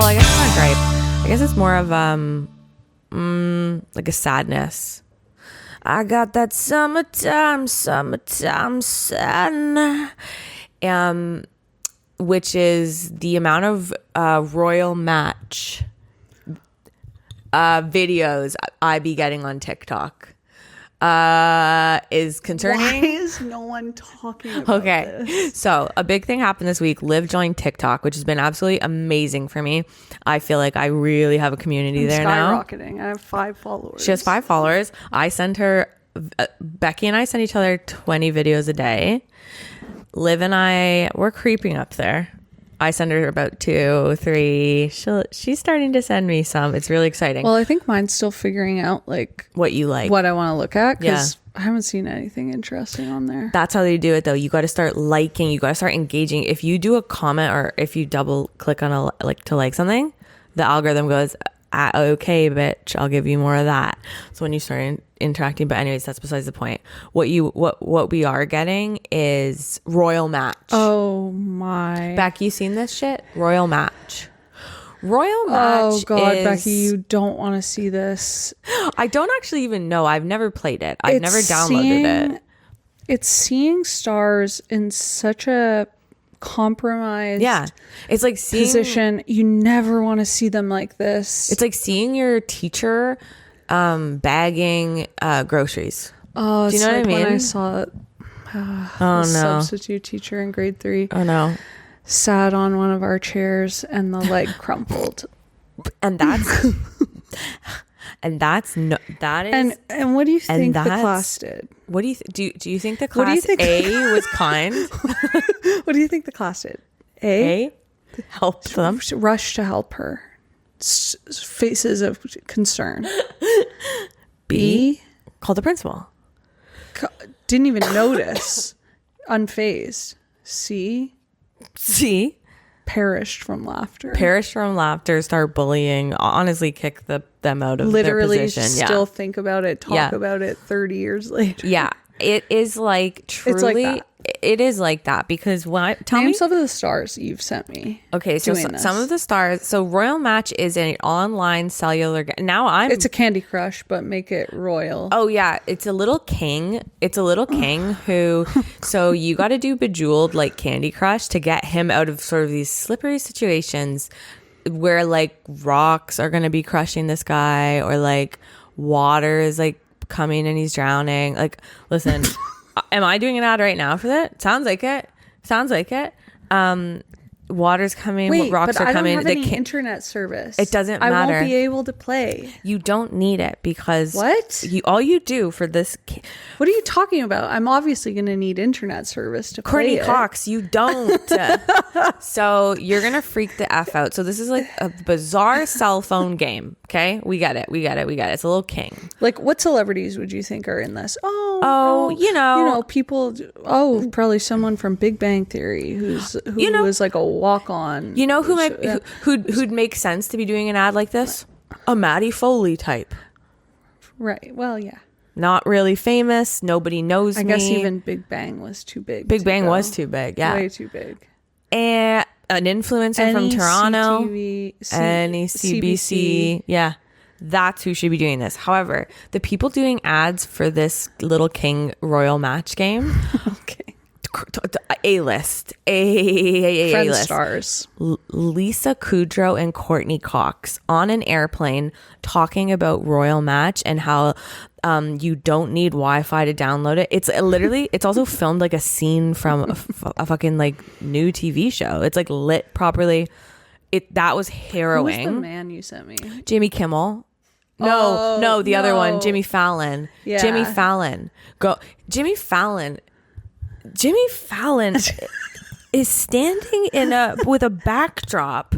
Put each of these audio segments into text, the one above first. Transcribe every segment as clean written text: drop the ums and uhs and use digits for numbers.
Well, I guess it's not gripe. I guess it's more of like a sadness. I got that summertime sadness. Which is the amount of royal match videos I be getting on TikTok is concerning. Why is no one talking about this? So a big thing happened this week. Liv joined TikTok, which has been absolutely amazing for me. I feel like I really have a community there now. Skyrocketing. I have 5 followers. She has 5 followers. I send her, Becky and I send each other 20 videos a day. Liv and I, we're creeping up there. I send her about 2, 3. She's starting to send me some. It's really exciting. Well, I think mine's still figuring out like what you like, what I want to look at, because I haven't seen anything interesting on there. That's how they do it, though. You got to start liking. You got to start engaging. If you do a comment or if you double click on a to like something, the algorithm goes, okay, bitch, I'll give you more of that. So when you start interacting, but anyways, that's besides the point. What we are getting is royal match. Oh my. Becky, you seen this shit? Royal match. Match. Oh God, Becky, you don't want to see this. I don't actually even know. I've never played it. I've never downloaded it. It's seeing stars in such a compromised it's like seeing, position. You never want to see them like this. It's like seeing your teacher bagging groceries. Oh, do you know what I mean? When I saw no, substitute teacher in grade 3. Oh no, sat on one of our chairs and the leg crumpled. And that's that is. And what do you think the class did? What do you do you think the class A was kind? What do you think the class did? A helped them, rushed to help her. Faces of concern. B called the principal. Didn't even notice. Unfazed. C perished from laughter. Start bullying. Honestly, kick them out of their position. Still think about it. Talk about it 30 years later. Yeah, it is like truly. It's like that. It is like that because tell me some of the stars you've sent me. Okay, so some of the stars. So Royal Match is an online cellular. It's a Candy Crush, but make it royal. Oh yeah, it's a little king. Who. So you got to do Bejeweled like Candy Crush to get him out of sort of these slippery situations where like rocks are going to be crushing this guy, or like water is like coming and he's drowning. Like, listen. Am I doing an ad right now for that? Sounds like it. Water's coming. Rocks are coming. I don't have any internet service. It doesn't matter. I won't be able to play. You don't need it because what? All you do for this. What are you talking about? I'm obviously going to need internet service to play Courtney it. Cox, you don't. So you're going to freak the F out. So this is like a bizarre cell phone game. Okay, we get it. It's a little king. Like, what celebrities would you think are in this? You know, people. Probably someone from Big Bang Theory who was like a walk-on. You know who'd make sense to be doing an ad like this? A Maddie Foley type. Right. Well, yeah. Not really famous. Nobody knows me. I guess even Big Bang was too big. Big Bang was too big. Yeah. Way too big. And an influencer from Toronto. CBC. Yeah. That's who should be doing this. However, the people doing ads for this Little King Royal Match game. Okay. A-list. Friend stars. Lisa Kudrow and Courtney Cox on an airplane talking about Royal Match and how you don't need Wi-Fi to download it. It's also filmed like a scene from a fucking like new TV show. It's like lit properly. That was harrowing. Who was the man you sent me? Jimmy Kimmel. No, the other one, Jimmy Fallon. Yeah. Jimmy Fallon. Jimmy Fallon is standing with a backdrop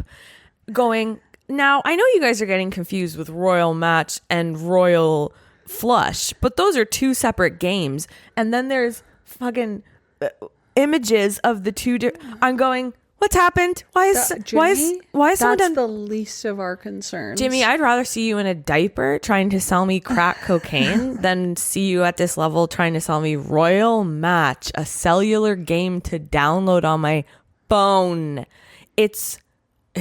going, now I know you guys are getting confused with Royal Match and Royal Flush, but those are two separate games. And then there's fucking images of the two. I'm going, what's happened? Why is someone done? That's the least of our concerns. Jimmy, I'd rather see you in a diaper trying to sell me crack cocaine than see you at this level trying to sell me Royal Match, a cellular game to download on my phone. It's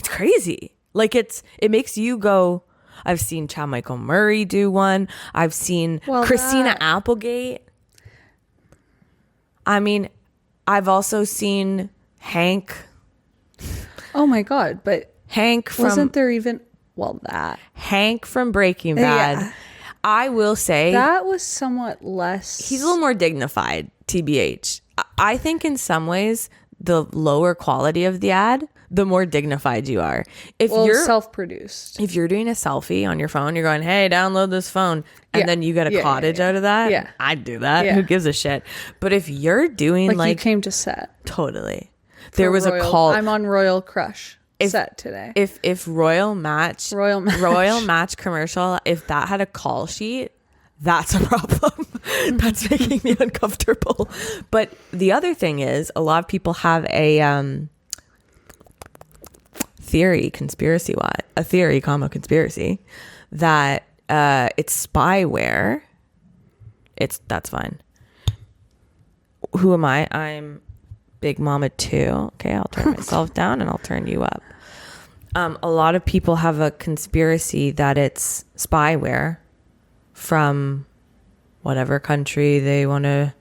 crazy. Like it makes you go. I've seen Chad Michael Murray do one. I've seen Christina Applegate. I mean, I've also seen Hank. Oh my God. But Hank from... Wasn't there even... Hank from Breaking Bad. Yeah. I will say... That was somewhat less... He's a little more dignified, TBH. I think in some ways, the lower quality of the ad, the more dignified you are. If you're self-produced. If you're doing a selfie on your phone, you're going, hey, download this phone. And then you get a cottage out of that. Yeah. I'd do that. Yeah. Who gives a shit? But if you're doing like you came to set. Totally. There was a call. I'm on Royal Crush set today. If Royal Match commercial, if that had a call sheet, that's a problem. That's making me uncomfortable. But the other thing is, a lot of people have a conspiracy, that it's spyware. That's fine. Who am I? I'm Big Mama 2. Okay, I'll turn myself down and I'll turn you up. A lot of people have a conspiracy that it's spyware from whatever country they want to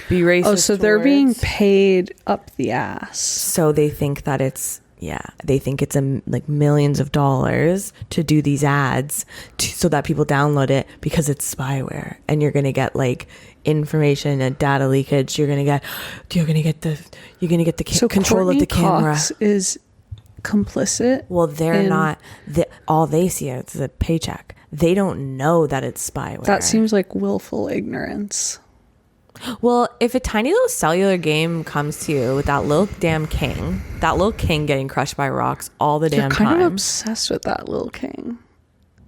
be racist. Oh, so they're being paid up the ass. So they think that it's like millions of dollars to do these ads so that people download it because it's spyware, and you're gonna get like information and data leakage. You're gonna get the control Courtney of the camera. Cox is complicit. Well, they're not. All they see is a paycheck. They don't know that it's spyware. That seems like willful ignorance. Well, if a tiny little cellular game comes to you with that little king getting crushed by rocks all the damn time. You're kind of obsessed with that little king.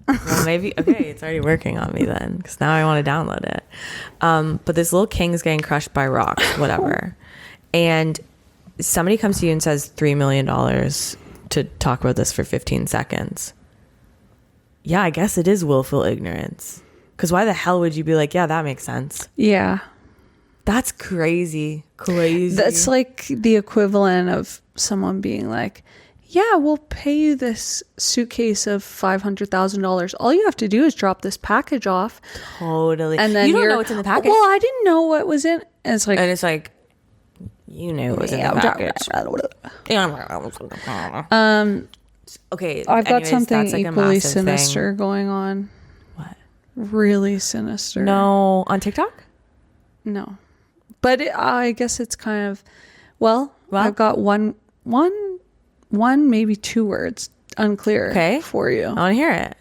Well, maybe, okay, it's already working on me then, because now I want to download it. But this little king's getting crushed by rocks, whatever. And somebody comes to you and says $3 million to talk about this for 15 seconds. Yeah, I guess it is willful ignorance. Because why the hell would you be like, yeah, that makes sense? Yeah. That's crazy. That's like the equivalent of someone being like, yeah, we'll pay you this suitcase of $500,000. All you have to do is drop this package off. Totally. And then you don't know what's in the package. Well, I didn't know what was in. And it's like, you knew what was in the package. Okay. I've got something equally sinister going on. What? Really sinister. No, on TikTok? No. But I guess it's kind of, well, I've got one, maybe 2 words, unclear for you. I want to hear it.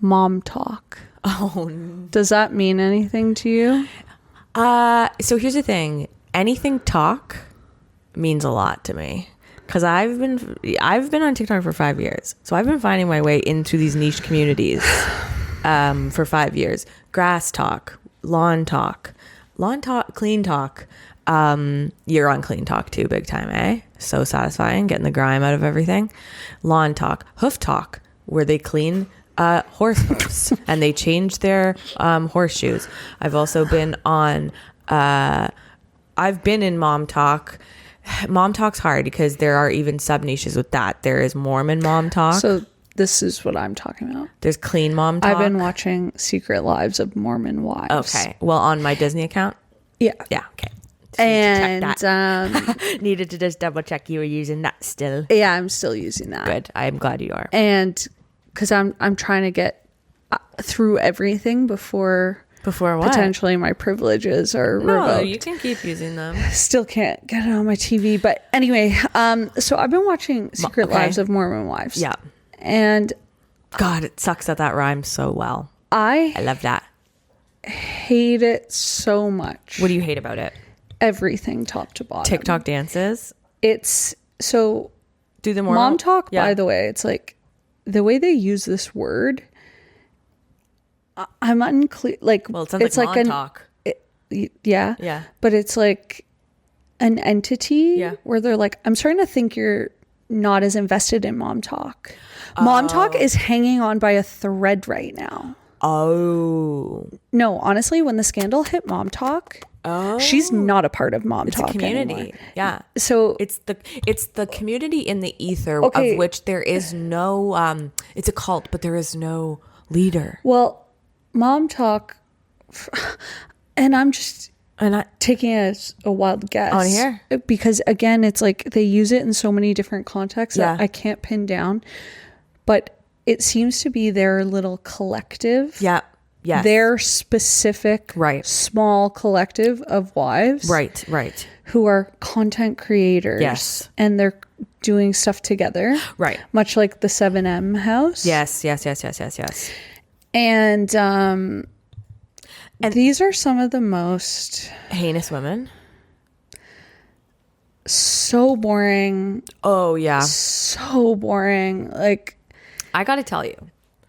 Mom talk. Oh. Does that mean anything to you? So here's the thing. Anything talk means a lot to me. Because I've been on TikTok for 5 years. So I've been finding my way into these niche communities for 5 years. Grass talk, lawn talk, clean talk. You're on clean talk too, big time, eh? So satisfying, getting the grime out of everything. Lawn talk, hoof talk, where they clean horse hoofs and they change their horseshoes. I've also been on, I've been in mom talk. Mom talk's hard because there are even sub niches with that. There is Mormon mom talk. So this is what I'm talking about. There's clean mom talk. I've been watching Secret Lives of Mormon Wives. Okay. Well, on my Disney account? Yeah. Yeah. Okay. And needed to just double check you were using that still. Yeah, I'm still using that. Good. I'm glad you are. And because I'm trying to get through everything before what? Potentially my privileges are revoked. No, you can keep using them. Still can't get it on my TV. But anyway, so I've been watching Secret Lives of Mormon Wives. Yeah. And God, it sucks that rhymes so well. I love that. Hate it so much. What do you hate about it? Everything top to bottom. TikTok dances. It's so do the more mom talk, by the way, it's like the way they use this word, I'm unclear. Like, well, it sounds it's like mom talk. Yeah. But it's like an entity where they're like, I'm starting to think you're not as invested in mom talk. Mom talk is hanging on by a thread right now. Oh. No, honestly, when the scandal hit mom talk, She's not a part of Mom Talk community anymore. Yeah, so it's the community in the ether of which there is no it's a cult, but there is no leader. Well, Mom Talk, and I'm just taking a wild guess on here, because again, it's like they use it in so many different contexts that I can't pin down, but it seems to be their little collective. Yeah. Yes. Their specific small collective of wives. Right. Who are content creators. Yes. And they're doing stuff together. Right. Much like the 7M house. Yes. And these are some of the most heinous women. So boring. Oh, yeah. So boring. Like, I got to tell you.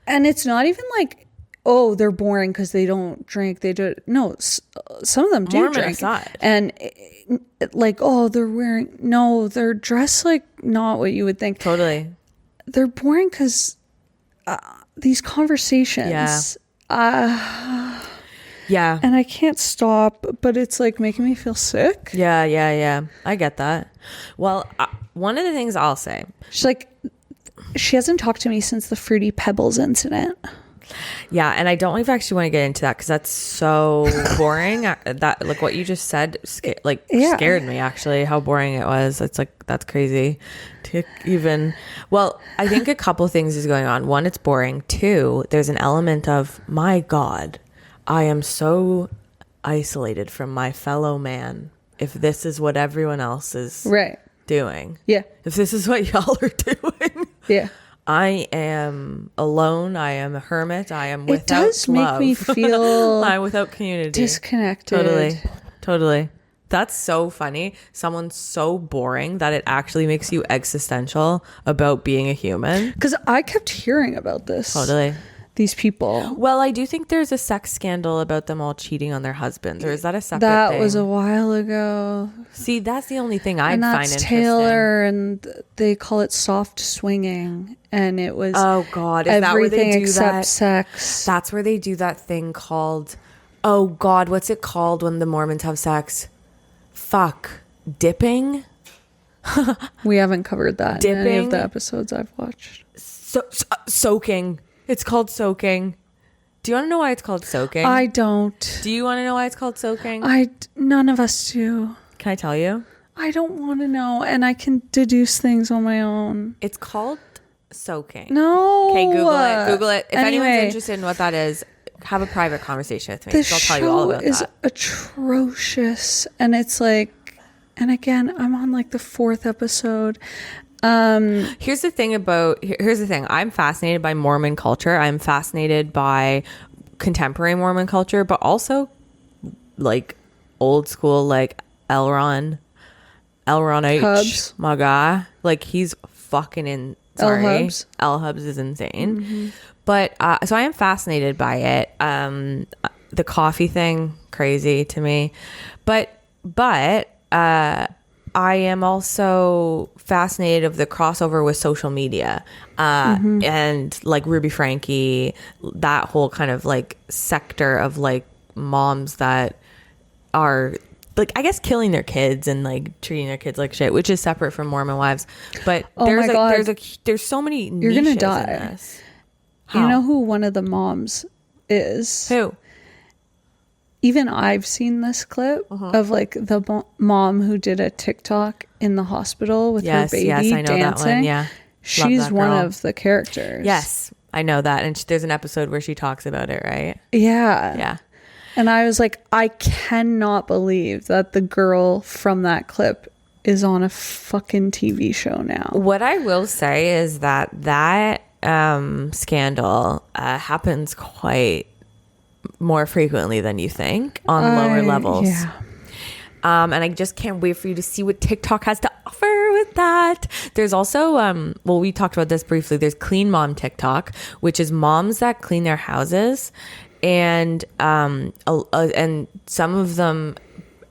And it's not even like, oh, they're boring because they don't drink. They do. No, some of them do Mormon drink. Aside. And like, oh, they're dressed like not what you would think. Totally. They're boring because these conversations. Yeah. And I can't stop, but it's like making me feel sick. Yeah. I get that. Well, one of the things I'll say. She's like, she hasn't talked to me since the Fruity Pebbles incident. Yeah, and I don't actually want to get into that because that's so boring. That like what you just said, scared me actually. How boring it was. It's like that's crazy to even. Well, I think a couple things is going on. One, it's boring. Two, there's an element of my God, I am so isolated from my fellow man. If this is what everyone else is doing, if this is what y'all are doing, I am alone. I am a hermit. I am without love. It does make me feel I'm without community. Disconnected. Totally. That's so funny. Someone's so boring that it actually makes you existential about being a human. Because I kept hearing about this. Totally. These people. Well, I do think there's a sex scandal about them all cheating on their husbands, or is that a separate thing? That was a while ago. See, that's the only thing I find interesting. Taylor, and they call it soft swinging, and it was is that where they do except that? Sex. That's where they do that thing called what's it called when the Mormons have sex? Dipping. We haven't covered that in any of the episodes I've watched. Soaking. It's called soaking. Do you want to know why it's called soaking? I don't. Do you want to know why it's called soaking? None of us do. Can I tell you? I don't want to know, and I can deduce things on my own. It's called soaking. No. Okay, Google it. If anyone's interested in what that is, have a private conversation with me. This I'll tell you all about that. Is atrocious, and it's like, and again, I'm on like the 4th episode. Here's the thing. I'm fascinated by Mormon culture. I'm fascinated by contemporary Mormon culture, but also like old school, like L. Ron H. Hubs. My guy. Like he's fucking L. Hubs is insane. Mm-hmm. But so I am fascinated by it. The coffee thing, crazy to me. But I am also fascinated of the crossover with social media and like Ruby Frankie, that whole kind of like sector of like moms that are like, I guess, killing their kids and like treating their kids like shit, which is separate from Mormon wives. But there's so many niches. You're gonna die. In this. You know who one of the moms is? Who? Even I've seen this clip of like the mom who did a TikTok in the hospital with her baby dancing. Yes, I know that one. Yeah, she's one of the characters. Yes, I know that, and there's an episode where she talks about it, right? Yeah. And I was like, I cannot believe that the girl from that clip is on a fucking TV show now. What I will say is that scandal happens quite more frequently than you think on lower levels. Yeah. And I just can't wait for you to see what TikTok has to offer with that. There's also, we talked about this briefly. There's Clean Mom TikTok, which is moms that clean their houses. And some of them,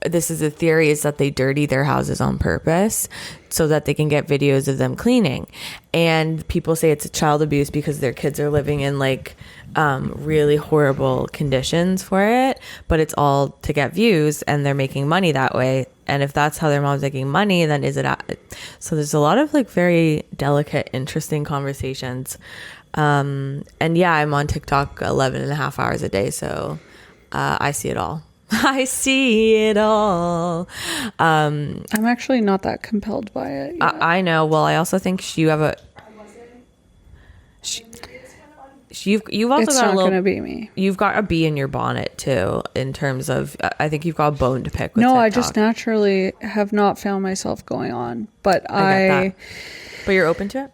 this is a theory, is that they dirty their houses on purpose so that they can get videos of them cleaning. And people say it's a child abuse because their kids are living in like really horrible conditions for it, but it's all to get views and they're making money that way. And if that's how their mom's making money, then is it so there's a lot of like very delicate, interesting conversations. And yeah, I'm on TikTok 11 and a half hours a day, so I see it all. I see it all. I'm actually not that compelled by it yet. I know. Well, I also think you have a. You've also it's got not a little. Gonna be me. You've got a bee in your bonnet too, in terms of. I think you've got a bone to pick with No, TikTok. I just naturally have not found myself going on, but I get that. But you're open to it?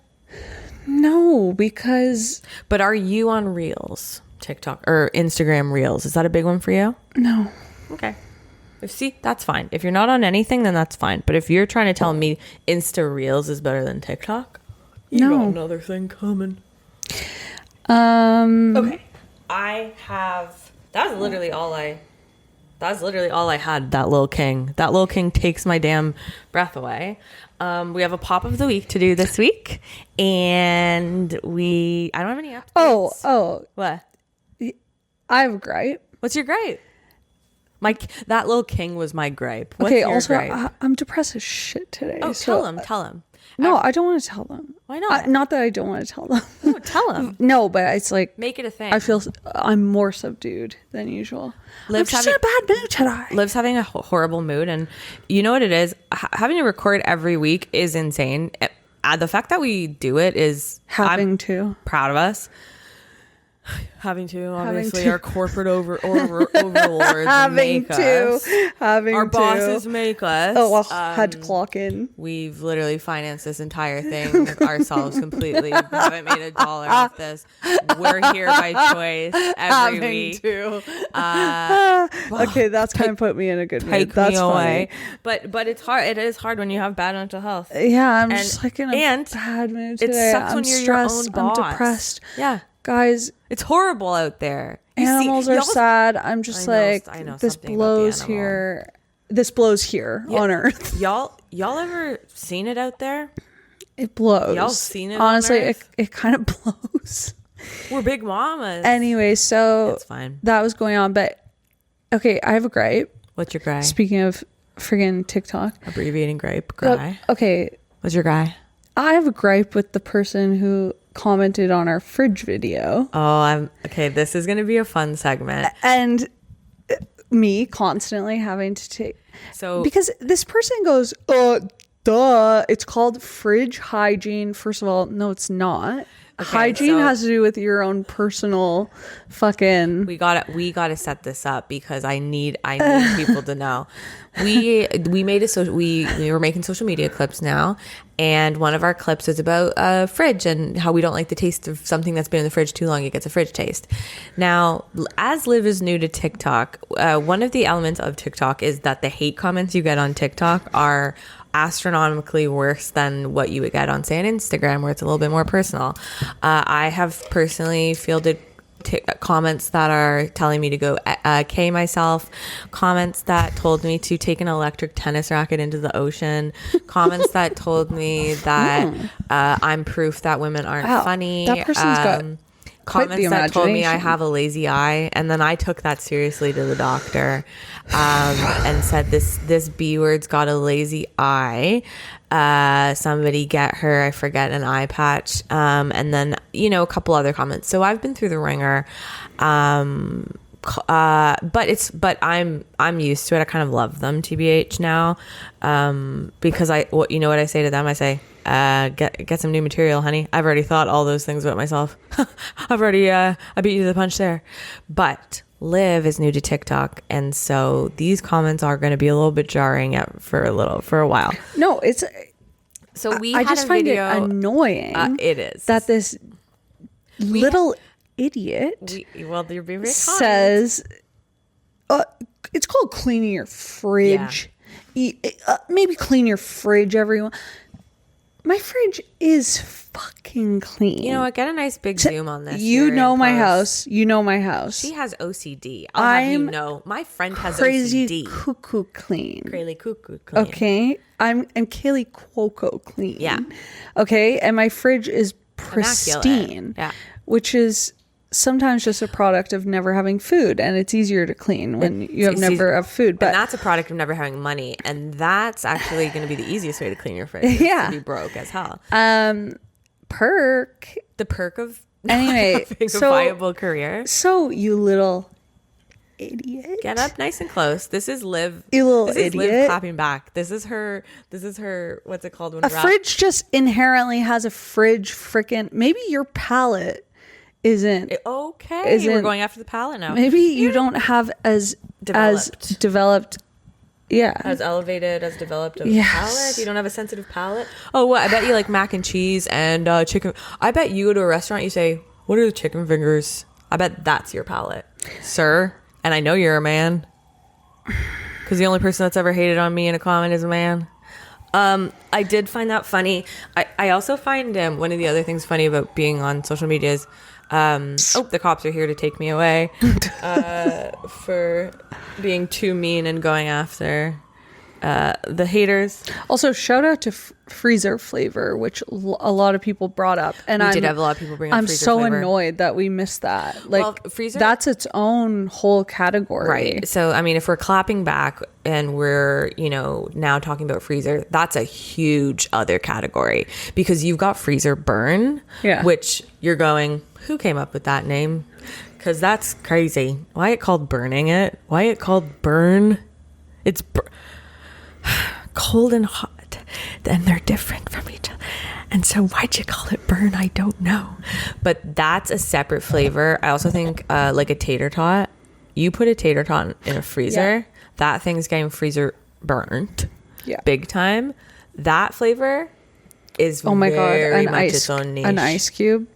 No, because. But are you on Reels, TikTok or Instagram Reels? Is that a big one for you? No. Okay. See, that's fine. If you're not on anything, then that's fine. But if you're trying to tell me Insta Reels is better than TikTok, you got another thing coming. Okay. I have. That was literally all I had. That little king. That little king takes my damn breath away. We have a pop of the week to do this week, and I don't have any updates. Oh. What? I have a gripe. What's your gripe? That little king was my gripe. What's okay, your also, gripe? I'm depressed as shit today. Oh, so, tell him. No, I don't want to tell them. Why not? Not that I don't want to tell them. No, tell them. No, but it's like... Make it a thing. I feel I'm more subdued than usual. Liv's I'm just in a bad mood today. Liv's having a horrible mood, and you know what it is? Having to record every week is insane. The fact that we do it is... I'm proud of us. Having to, obviously, our corporate overlords make us. Our bosses make us. Oh, well, had to clock in. We've literally financed this entire thing ourselves completely. We haven't made $1 off this. We're here by choice every week. Okay, that's kind of put me in a good mood. Take That's me away. funny. But it's hard. It is hard when you have bad mental health. Yeah, I'm just like in a bad mood today. It sucks when you're stressed. your own boss. I'm depressed. Yeah. Guys, it's horrible out there. Animals are sad. I'm just this blows here. This blows here on Earth. Y'all ever seen it out there? It blows. Y'all seen it? Honestly, it kind of blows. We're big mamas. Anyway, so it's fine. That was going on, but okay, I have a gripe. What's your gripe? Speaking of friggin' TikTok, abbreviating gripe. Gry. Okay. What's your gripe? I have a gripe with the person who commented on our fridge video. Oh, okay. This is going to be a fun segment. And me constantly having to take... because this person goes, duh, it's called fridge hygiene. First of all, no, it's not. Okay, hygiene has to do with your own personal fucking... We gotta set this up because I need people to know. We were making social media clips now, and one of our clips is about a fridge and how we don't like the taste of something that's been in the fridge too long. It gets a fridge taste. Now, as Liv is new to TikTok, one of the elements of TikTok is that the hate comments you get on TikTok are astronomically worse than what you would get on, say, an Instagram, where it's a little bit more personal. I have personally fielded comments that are telling me to go K myself, comments that told me to take an electric tennis racket into the ocean, comments that told me that I'm proof that women aren't funny. That person's got comments that told me I have a lazy eye, and then I took that seriously to the doctor and said this B word's got a lazy eye. Somebody get her, I forget, an eye patch, and then a couple other comments. So I've been through the ringer, but I'm used to it. I kind of love them, TBH, now, because what I say to them, I say, get some new material, honey. I've already thought all those things about myself. I've already I beat you to the punch there. But Liv is new to TikTok, and so these comments are going to be a little bit jarring for a while. No, it's so I just find it annoying. It is that this little idiot you're being very says it's called cleaning your fridge. Maybe clean your fridge, everyone. My fridge is fucking clean. You know what? Get a nice big zoom on this. You know my house. You know my house. She has OCD. I'll have you know. My friend has crazy OCD. Cuckoo clean. Crazy cuckoo clean. Okay. I'm Kaylee Cuoco clean. Yeah. Okay. And my fridge is pristine. Immaculate. Yeah. Which is sometimes just a product of never having food, and it's easier to clean when you have never have food. But and that's a product of never having money, and that's actually going to be the easiest way to clean your fridge. Yeah, to be broke as hell. The perk of anyway having a viable career. So you little idiot, get up nice and close. This is Liv. You little this idiot. Is Liv clapping back. This is her. What's it called? When a fridge just inherently has a fridge. Frickin' maybe your palate. Isn't we're going after the palate now. Maybe you don't have as developed as elevated as developed a palate. You don't have a sensitive palate. Oh, what? I bet you like mac and cheese and chicken. I bet you go to a restaurant, you say, what are the chicken fingers? I bet that's your palate, sir. And I know you're a man, because the only person that's ever hated on me in a comment is a man. I did find that funny. I also find one of the other things funny about being on social media is the cops are here to take me away for being too mean and going after the haters. Also, shout out to freezer flavor, which a lot of people brought up, and we did have a lot of people bring up freezer flavor. I'm so annoyed that we missed that. Like, freezer, that's its own whole category, right? So, I mean, if we're clapping back and we're now talking about freezer, that's a huge other category, because you've got freezer burn, which you're going, who came up with that name? Because that's crazy. Why it called burning it? Why it called burn? It's cold and hot, and they're different from each other. And so why'd you call it burn? I don't know. But that's a separate flavor. I also think like a tater tot. You put a tater tot in a freezer, that thing's getting freezer burnt. Yeah. Big time. That flavor is very much its own niche. An ice cube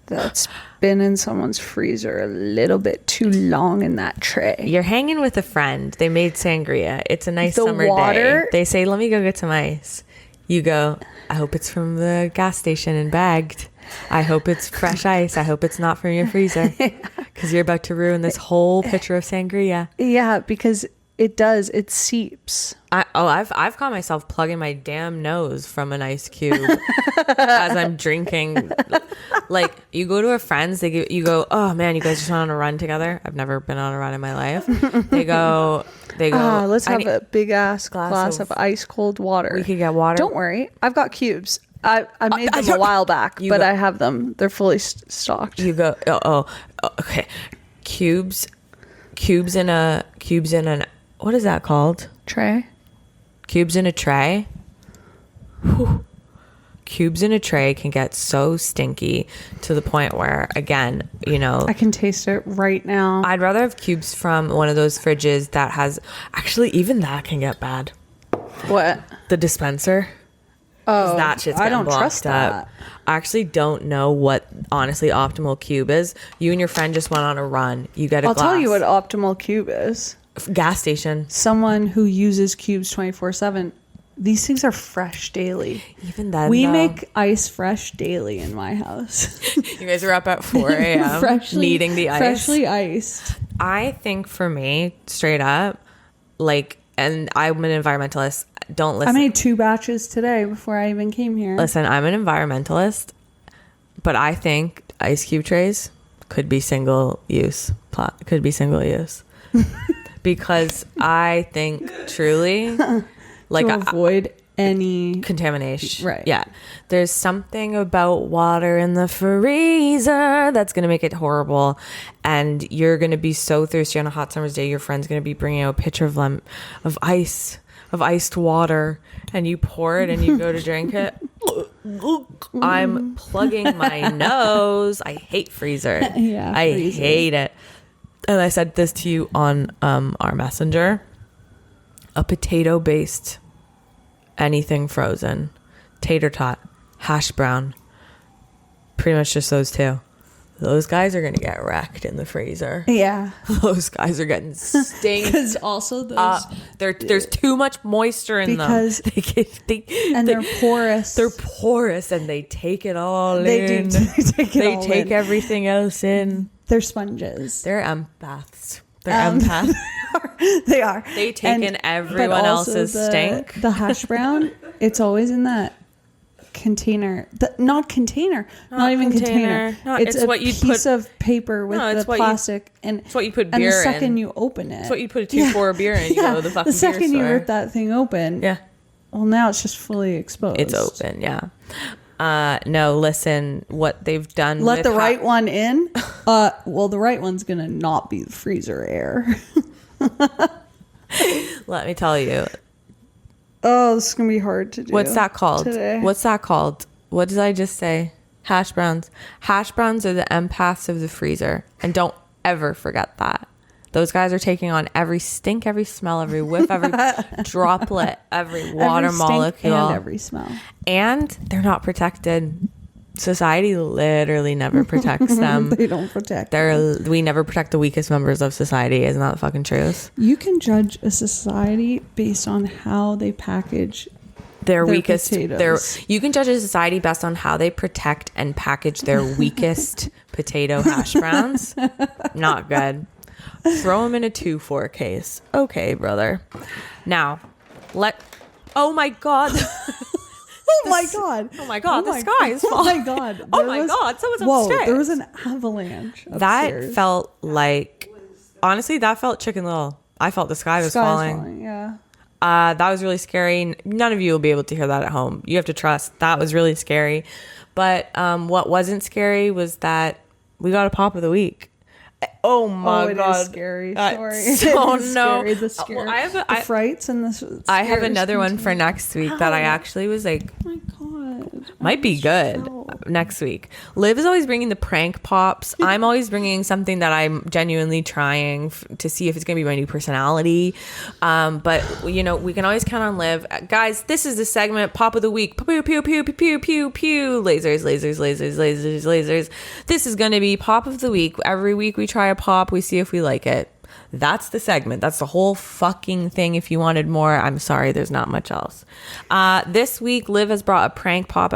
that's been in someone's freezer a little bit too long in that tray. You're hanging with a friend. They made sangria. It's a nice summer day. They say, let me go get some ice. You go, I hope it's from the gas station and bagged. I hope it's fresh ice. I hope it's not from your freezer, because you're about to ruin this whole pitcher of sangria. Yeah, because it seeps. I've caught myself plugging my damn nose from an ice cube as I'm drinking. Like, you go to a friend's, you go, oh man, you guys just went on a run together. I've never been on a run in my life. They go, let's have a big ass glass of ice cold water. We could get water. Don't worry, I've got cubes. I made them a while back, but I have them. They're fully stocked. You go, okay. Cubes in an, what is that called? Tray. Cubes in a tray. Whew. Cubes in a tray can get so stinky to the point where, again, I can taste it right now. I'd rather have cubes from one of those fridges that has, actually, even that can get bad. What? The dispenser. Oh, that shit's I don't trust that. I actually don't know what, honestly, optimal cube is. You and your friend just went on a run. You get a glass. I'll tell you what optimal cube is. Gas station. Gusomeone who uses cubes 24/7. These things are fresh daily. Even then, we make ice fresh daily in my house. You guys are up at 4 a.m. kneading the ice. Freshly iced. I think for me, straight up, and I'm an environmentalist. Don't listen. I made 2 batches today before I even came here. Listen, I'm an environmentalist, but I think ice cube trays could be single use. Because I think truly, to avoid any contamination. Right. Yeah. There's something about water in the freezer that's going to make it horrible. And you're going to be so thirsty on a hot summer's day. Your friend's going to be bringing out a pitcher of iced water, and you pour it and you go to drink it. I'm plugging my nose. I hate freezer. Yeah, I hate it. And I said this to you on our messenger. A potato-based anything frozen, tater tot, hash brown, pretty much just those two. those guys are gonna get wrecked in the freezer. Yeah. Those guys are getting stinked. Because also those there's too much moisture in them. They're porous. They're porous and they take it all in. They take everything else in. They're sponges. They're empaths. They're empaths. They are. They take in everyone else's stink. The hash brown, it's always in that container. Not even container. No, it's a piece of paper with the plastic. It's what you put beer in. And the second you open it. It's what you put a 2-4 beer in. You go to the fucking the second beer you store. rip that thing open. Yeah. Well, now it's just fully exposed. It's open, yeah. No, listen, what they've done. Let the right one in. Well, the right one's going to not be the freezer air. Let me tell you. Oh, this is going to be hard to do. What's that called? Today. What's that called? What did I just say? Hash browns. Hash browns are the empaths of the freezer. And don't ever forget that. Those guys are taking on every stink, every smell, every whiff, every droplet, every water molecule. And every smell. And they're not protected. Society literally never protects them. They don't protect We never protect the weakest members of society. Isn't that the fucking truth? You can judge a society based on how they package their weakest potatoes. You can judge a society based on how they protect and package their weakest potato hash browns. Not good. Throw them in a 2-4 case. Okay, brother. Now, oh my god. Oh my god. Oh my god, the sky is falling. Oh my god. Oh my god, someone's upstairs. There was an avalanche upstairs. That felt like, honestly, that felt Chicken Little. I felt the sky was falling. Yeah. That was really scary. None of you will be able to hear that at home. You have to trust. That was really scary. But what wasn't scary was that we got a pop of the week. Oh my god! It is scary. Sorry. Oh no! Scary. The scare. Well, the frights and the. I have another one for next week that I actually was like, oh my god, might be good next week. Liv is always bringing the prank pops. I'm always bringing something that I'm genuinely trying to see if it's gonna be my new personality. But you know, we can always count on Liv. Guys, this is the segment pop of the week. Pew pew pew pew pew pew pew. Lasers, lasers, lasers, lasers, lasers. This is gonna be pop of the week. Every week we try a pop, we see if we like it. That's the segment. That's the whole fucking thing. If you wanted more, I'm sorry, there's not much else. This week Liv has brought a prank pop.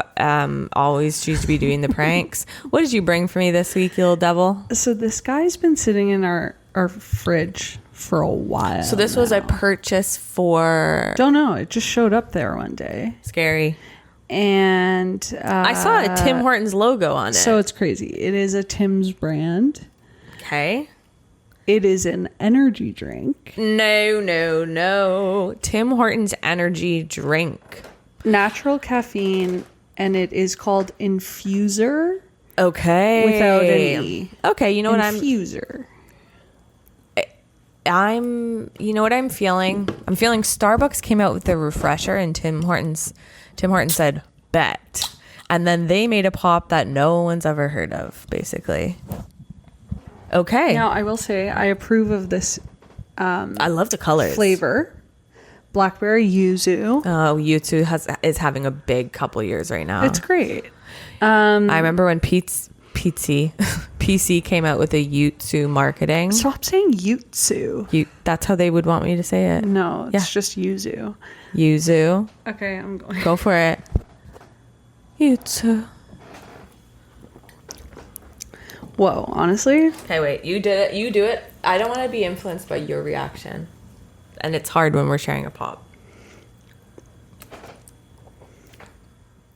Always choose to be doing the pranks. What did you bring for me this week, you little devil? So this guy's been sitting in our fridge for a while. So this was a purchase for, don't know, it just showed up there one day. Scary. And I saw a Tim Hortons logo on it. So it's crazy. It is a Tim's brand. Okay. It is an energy drink. No. Tim Hortons energy drink. Natural caffeine, and it is called Infuser. Okay. Without an E. Okay, you know what Infuser. You know what I'm feeling? I'm feeling Starbucks came out with a refresher and Tim Hortons said, bet. And then they made a pop that no one's ever heard of, basically. Okay. Now, I will say I approve of this. I love the colors. Flavor. Blackberry yuzu. Oh, yuzu is having a big couple years right now. It's great. I remember when PC came out with a yuzu marketing. Stop saying yuzu. That's how they would want me to say it. No, it's just yuzu. Yuzu. Okay, I'm going. Go for it. Yuzu. Whoa, honestly? Okay, wait. You did it. You do it. I don't want to be influenced by your reaction. And it's hard when we're sharing a pop.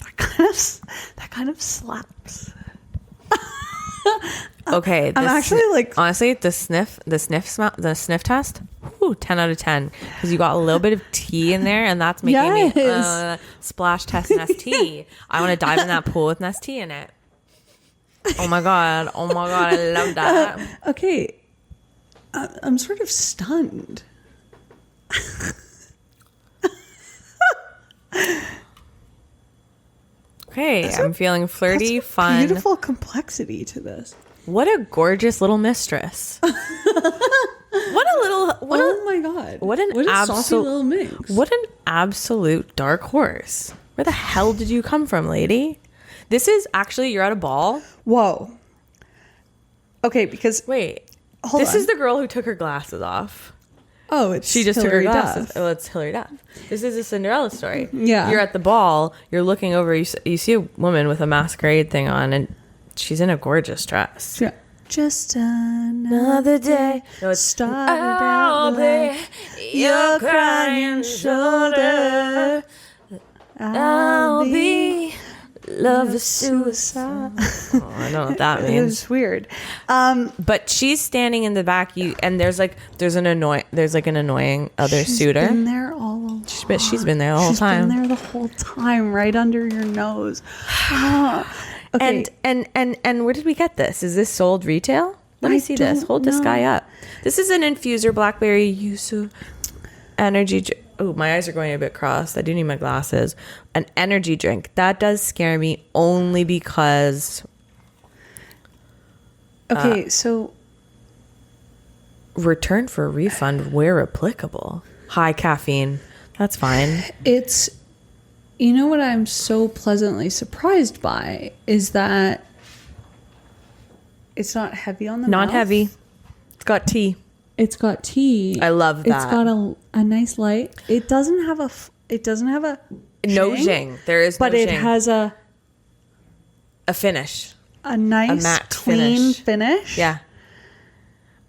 That kind of slaps. Okay. I'm actually like, honestly, the sniff test. Ooh, 10 out of 10. Because you got a little bit of tea in there, and that's making me splash test Nestea. I want to dive in that pool with Nestea in it. Oh my god, I love that. Okay, I'm sort of stunned. Okay, I'm feeling flirty, fun. Beautiful complexity to this. What a gorgeous little mistress. Oh my god. What a saucy little mix. What an absolute dark horse. Where the hell did you come from, lady? This is actually, you're at a ball. Whoa. Okay, because wait, hold this on. is the girl who took her glasses off. Oh, it's She just Hilary took her glasses. Duff. Oh, it's Hilary Duff. This is a Cinderella story. Yeah. You're at the ball. You're looking over. You see a woman with a masquerade thing on, and she's in a gorgeous dress. Yeah. Just another day. No, it's started out like your crying shoulder. I'll be love is suicide. Oh, I don't know what that It means. was weird. But she's standing in the back. And there's an annoying other suitor. Been there all along. She's been there the whole time. She's been there the whole time, right under your nose. Okay. And where did we get this? Is this sold retail? Let me see this. Hold this guy up. This is an infuser blackberry yuzu energy. Oh, my eyes are going a bit crossed. I do need my glasses. An energy drink. That does scare me only because. Okay, so. Return for a refund where applicable. High caffeine. That's fine. It's. You know what I'm so pleasantly surprised by is that it's not heavy on the Not mouth. heavy. It's got tea. It's got tea. I love that. It's got a nice light. It doesn't have a No zing. There is no but it zing. has a finish. nice matte clean finish. Yeah.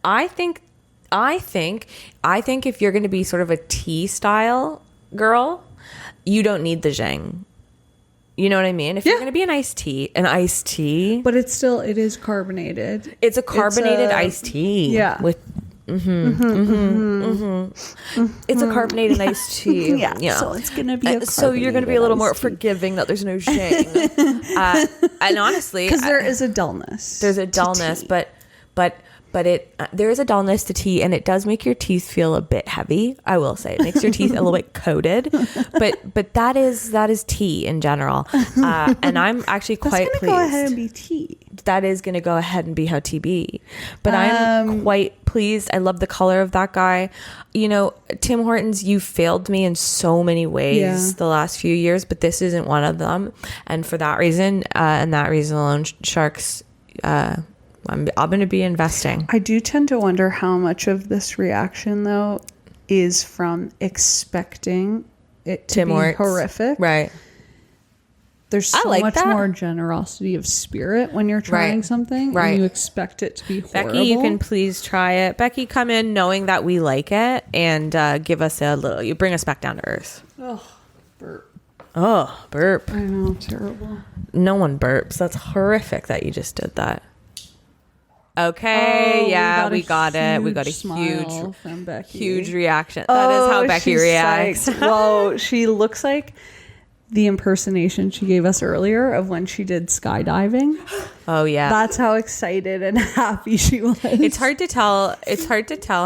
I think if you're going to be sort of a tea style girl, you don't need the zhang. You know what I mean? If you're going to be an iced tea, But it is carbonated. it's a carbonated iced tea. Yeah. With it's a carbonated iced tea. Yeah. So it's going to be so you're going to be a little more forgiving that there's no zhang. And honestly, because there is a dullness. There's a dullness, but there is a dullness to tea, and it does make your teeth feel a bit heavy. I will say it makes your teeth a little bit coated, but that is tea in general, and I'm actually quite pleased. Go ahead and be tea. That is going to go ahead and be how tea be, but I'm quite pleased. I love the color of that guy. You know, Tim Hortons, you failed me in so many ways the last few years, but this isn't one of them, and for that reason, and that reason alone, Sharks. I'm going to be investing. I do tend to wonder how much of this reaction, though, is from expecting it to be horrific. Right. There's so much more generosity of spirit when you're trying something. And you expect it to be horrible. Becky, you can please try it. Becky, come in knowing that we like it and give us a little, you bring us back down to earth. Oh, burp. Oh, burp. I know, terrible. No one burps. That's horrific that you just did that. Okay, we got it. We got a huge from Becky. Huge reaction. That is how Becky reacts. Whoa, she looks like the impersonation she gave us earlier of when she did skydiving. Oh yeah. That's how excited and happy she was. It's hard to tell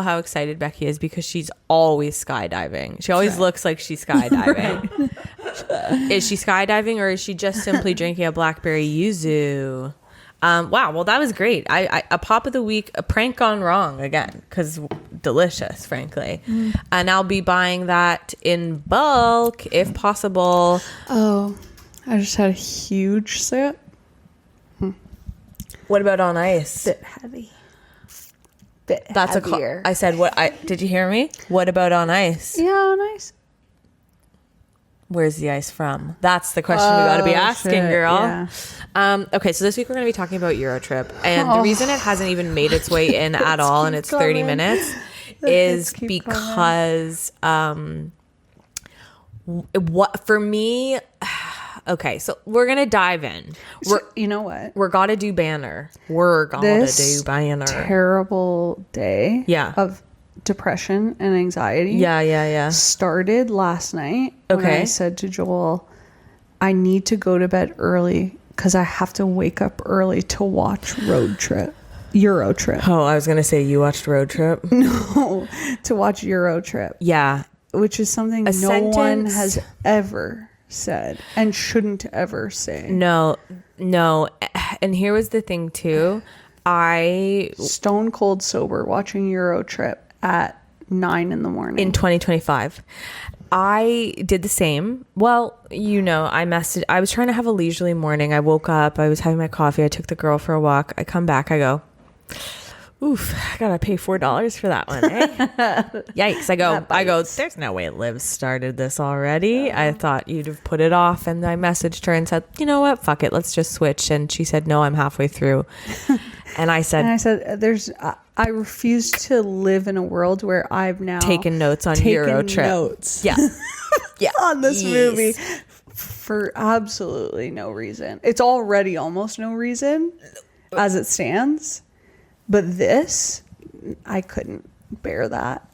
how excited Becky is because she's always skydiving. She always looks like she's skydiving. Is she skydiving or is she just simply drinking a blackberry yuzu? Wow, well that was great. I a pop of the week, a prank gone wrong again, because delicious, frankly. And I'll be buying that in bulk if possible. Oh, I just had a huge sip. What about on ice? Bit heavy. That's heavier. I said what? Did you hear me? What about on ice? Yeah, on ice. Where's the ice from? That's the question we got to be asking, girl. Yeah. Okay, so this week we're going to be talking about EuroTrip. And the reason it hasn't even made its way in at all, and it's 30 minutes, is because what for me... Okay, so we're going to dive in. You know what? We're got to do banner. We're going to do banner. Terrible day of depression and anxiety started last night when I said to Joel, I need to go to bed early because I have to wake up early to watch EuroTrip. Oh, I was gonna say you watched EuroTrip. No, to watch EuroTrip. Yeah, which is something one has ever said and shouldn't ever say. No, and here was the thing too. I stone cold sober watching EuroTrip at 9 a.m. in 2025. I did the same. Well, I was trying to have a leisurely morning. I woke up, I was having my coffee, I took the girl for a walk. I come back, I go, Oof, I gotta pay $4 for that one, eh? Yikes. I go, there's no way Liv started this already. I thought you'd have put it off, and I messaged her and said, you know what, fuck it, let's just switch. And she said, no, I'm halfway through. And I said, I refuse to live in a world where I've now taken notes on EuroTrip. Notes. Yeah. Yeah. On this movie for absolutely no reason. It's already almost no reason as it stands. But this, I couldn't bear that.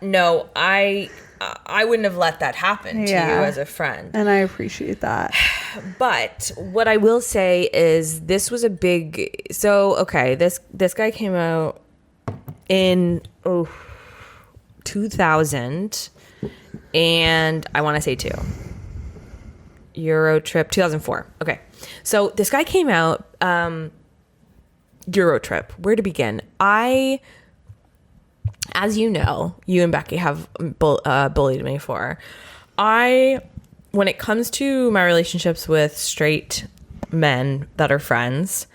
No, I wouldn't have let that happen to you as a friend. And I appreciate that. But what I will say is this was a big... So, okay, this guy came out in 2000. And I want to say 2. EuroTrip, 2004. Okay. So this guy came out... EuroTrip, where to begin? As you know, you and Becky have bullied me for. When it comes to my relationships with straight men that are friends,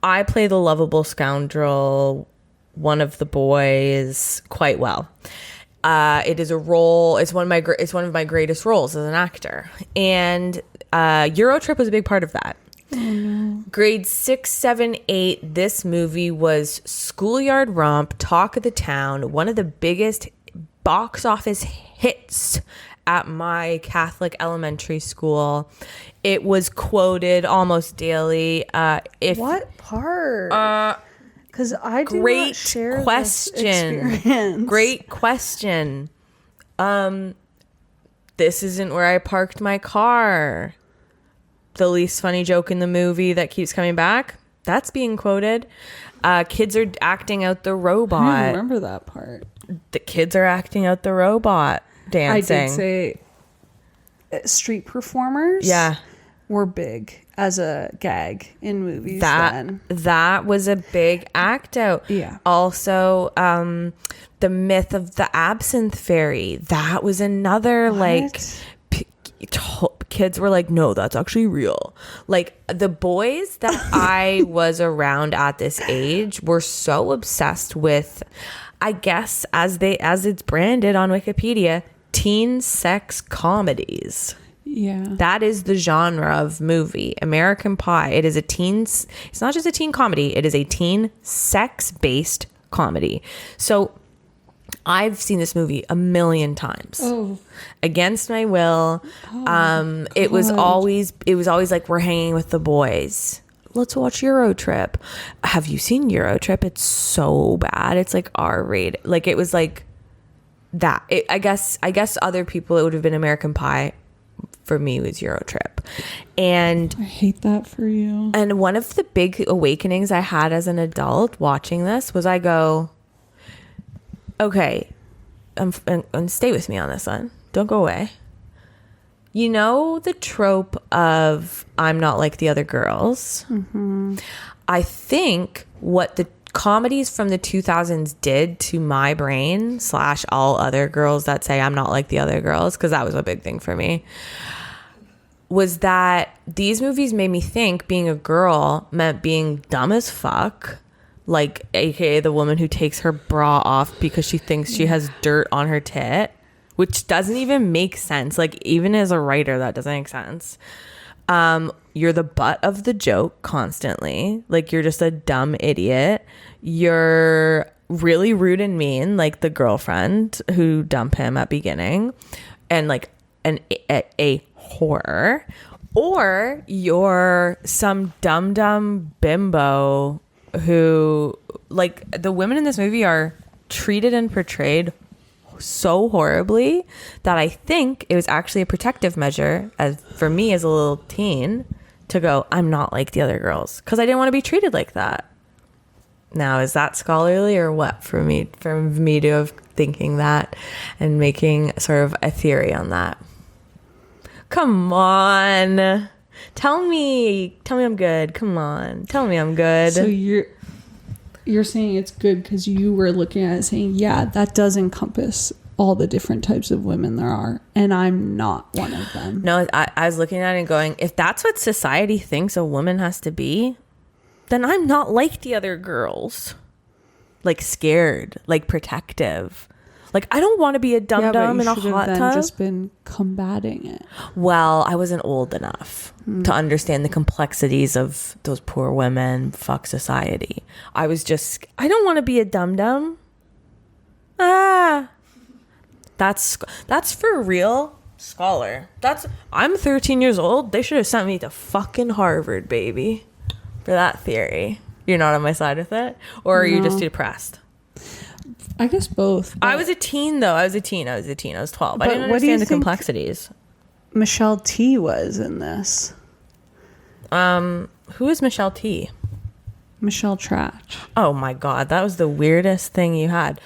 I play the lovable scoundrel, one of the boys, quite well. It is a role. It's one of my greatest roles as an actor, and EuroTrip was a big part of that. Grade 6, 7, 8, this movie was schoolyard romp, talk of the town, one of the biggest box office hits at my Catholic elementary school. It was quoted almost daily. What part? Because I do not share this experience. Great question. This isn't where I parked my car. The least funny joke in the movie that keeps coming back, that's being quoted. Kids are acting out the robot. I don't remember that part. The kids are acting out the robot dancing. I did say street performers were big as a gag in movies then. That was a big act out. Yeah. Also, the myth of the absinthe fairy. That was another kids were like, no, that's actually real. Like, the boys that I was around at this age were so obsessed with, I guess, as it's branded on Wikipedia, teen sex comedies. Yeah. That is the genre of movie. American Pie. It is it's not just a teen comedy, it is a teen sex-based comedy. So I've seen this movie a million times. Against my will. It was always like, we're hanging with the boys. Let's watch EuroTrip. Have you seen EuroTrip? It's so bad. It's like R-rated. Like, it was like that. I guess other people it would have been American Pie. For me, it was EuroTrip. And I hate that for you. And one of the big awakenings I had as an adult watching this was I go, okay, and stay with me on this one. Don't go away. You know the trope of I'm not like the other girls? Mm-hmm. I think what the comedies from the 2000s did to my brain / all other girls that say I'm not like the other girls, because that was a big thing for me, was that these movies made me think being a girl meant being dumb as fuck. Like, aka the woman who takes her bra off because she thinks she has dirt on her tit, which doesn't even make sense. Like, even as a writer, that doesn't make sense. You're the butt of the joke constantly. Like, you're just a dumb idiot. You're really rude and mean, like the girlfriend who dumped him at beginning, and like a whore. Or you're some dumb bimbo who, like, the women in this movie are treated and portrayed so horribly that I think it was actually a protective measure for me as a little teen to go, I'm not like the other girls, because I didn't want to be treated like that. Now, is that scholarly or what for me to have thinking that and making sort of a theory on that? Come on. Tell me I'm good. Come on. Tell me I'm good. So you're saying it's good because you were looking at it saying, yeah, that does encompass all the different types of women there are, and I'm not one of them. No, I was looking at it and going, if that's what society thinks a woman has to be, then I'm not like the other girls. Like scared, like protective. Like I don't want to be a dum-dum in a hot tub. Just been combating it. Well, I wasn't old enough to understand the complexities of those poor women. Fuck society. I don't want to be a dum-dum. That's for real, scholar. I'm 13 years old. They should have sent me to fucking Harvard, baby, for that theory. You're not on my side with it, or are you just depressed? I guess both. I was a teen, though. I was 12. I didn't understand the complexities. Michelle T was in this. Who is Michelle T? Michelle Trach. Oh my God, that was the weirdest thing you had.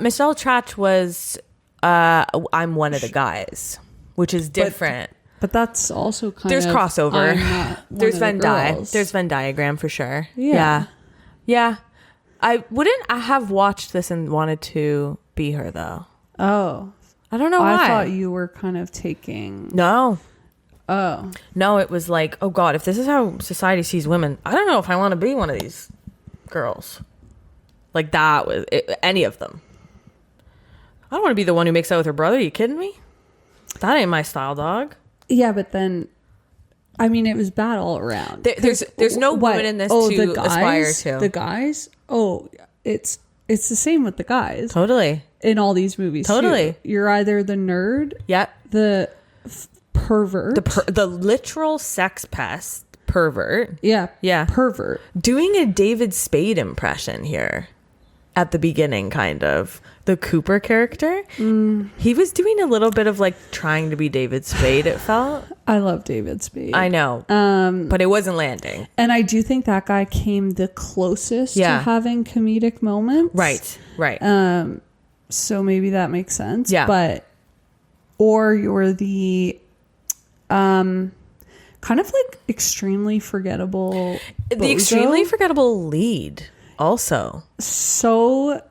Michelle Trach was I'm one of the guys, which is different. But that's also there's crossover. There's Venn diagram for sure. Yeah. I have watched this and wanted to be her though. Oh. I don't know why. I thought you were kind of taking... No. Oh. No, it was like, oh God, if this is how society sees women, I don't know if I want to be one of these girls. Like that was any of them. I don't want to be the one who makes out with her brother. Are you kidding me? That ain't my style, dog. Yeah, but then... I mean, it was bad all around. There's no woman in this to aspire to. The guys? Oh, it's the same with the guys. Totally. In all these movies. Totally. Too. You're either the nerd. Yep. The pervert. The literal sex pest pervert. Yeah. Yeah. Pervert. Doing a David Spade impression here at the beginning, kind of. The Cooper character. He was doing a little bit of like trying to be David Spade, it felt. I love David Spade. I know. But it wasn't landing. And I do think that guy came the closest to having comedic moments. Right. So maybe that makes sense. Yeah. But, or you're the kind of like extremely forgettable The extremely forgettable lead also. So...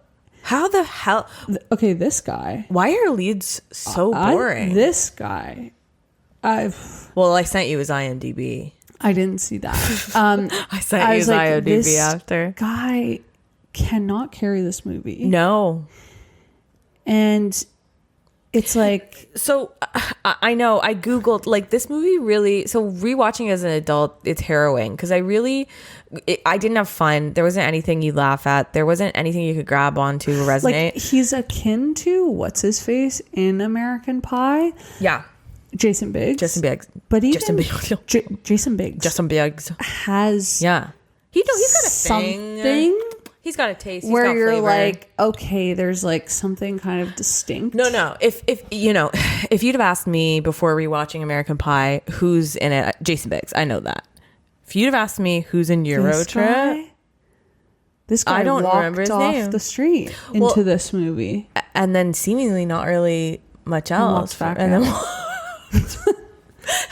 How the hell? Okay, this guy. Why are leads so boring? This guy. Well, I sent you his IMDb. I didn't see that. I sent you his IMDb after. Guy cannot carry this movie. No. And it's like... So, I know, I Googled, like, this movie really... So, rewatching as an adult, it's harrowing. Because I didn't have fun. There wasn't anything you laugh at. There wasn't anything you could grab onto or resonate. Like, he's akin to, what's his face, in American Pie? Yeah. Jason Biggs. But even Jason Biggs has... Yeah. He's got a something... He's got a taste. Where you're flavor. Like, okay, there's like something kind of distinct. No. If if you'd have asked me before rewatching American Pie who's in it, Jason Biggs, I know that. If you'd have asked me who's in EuroTrip, this guy I don't walked remember his off name. The street into this movie, and then seemingly not really much else,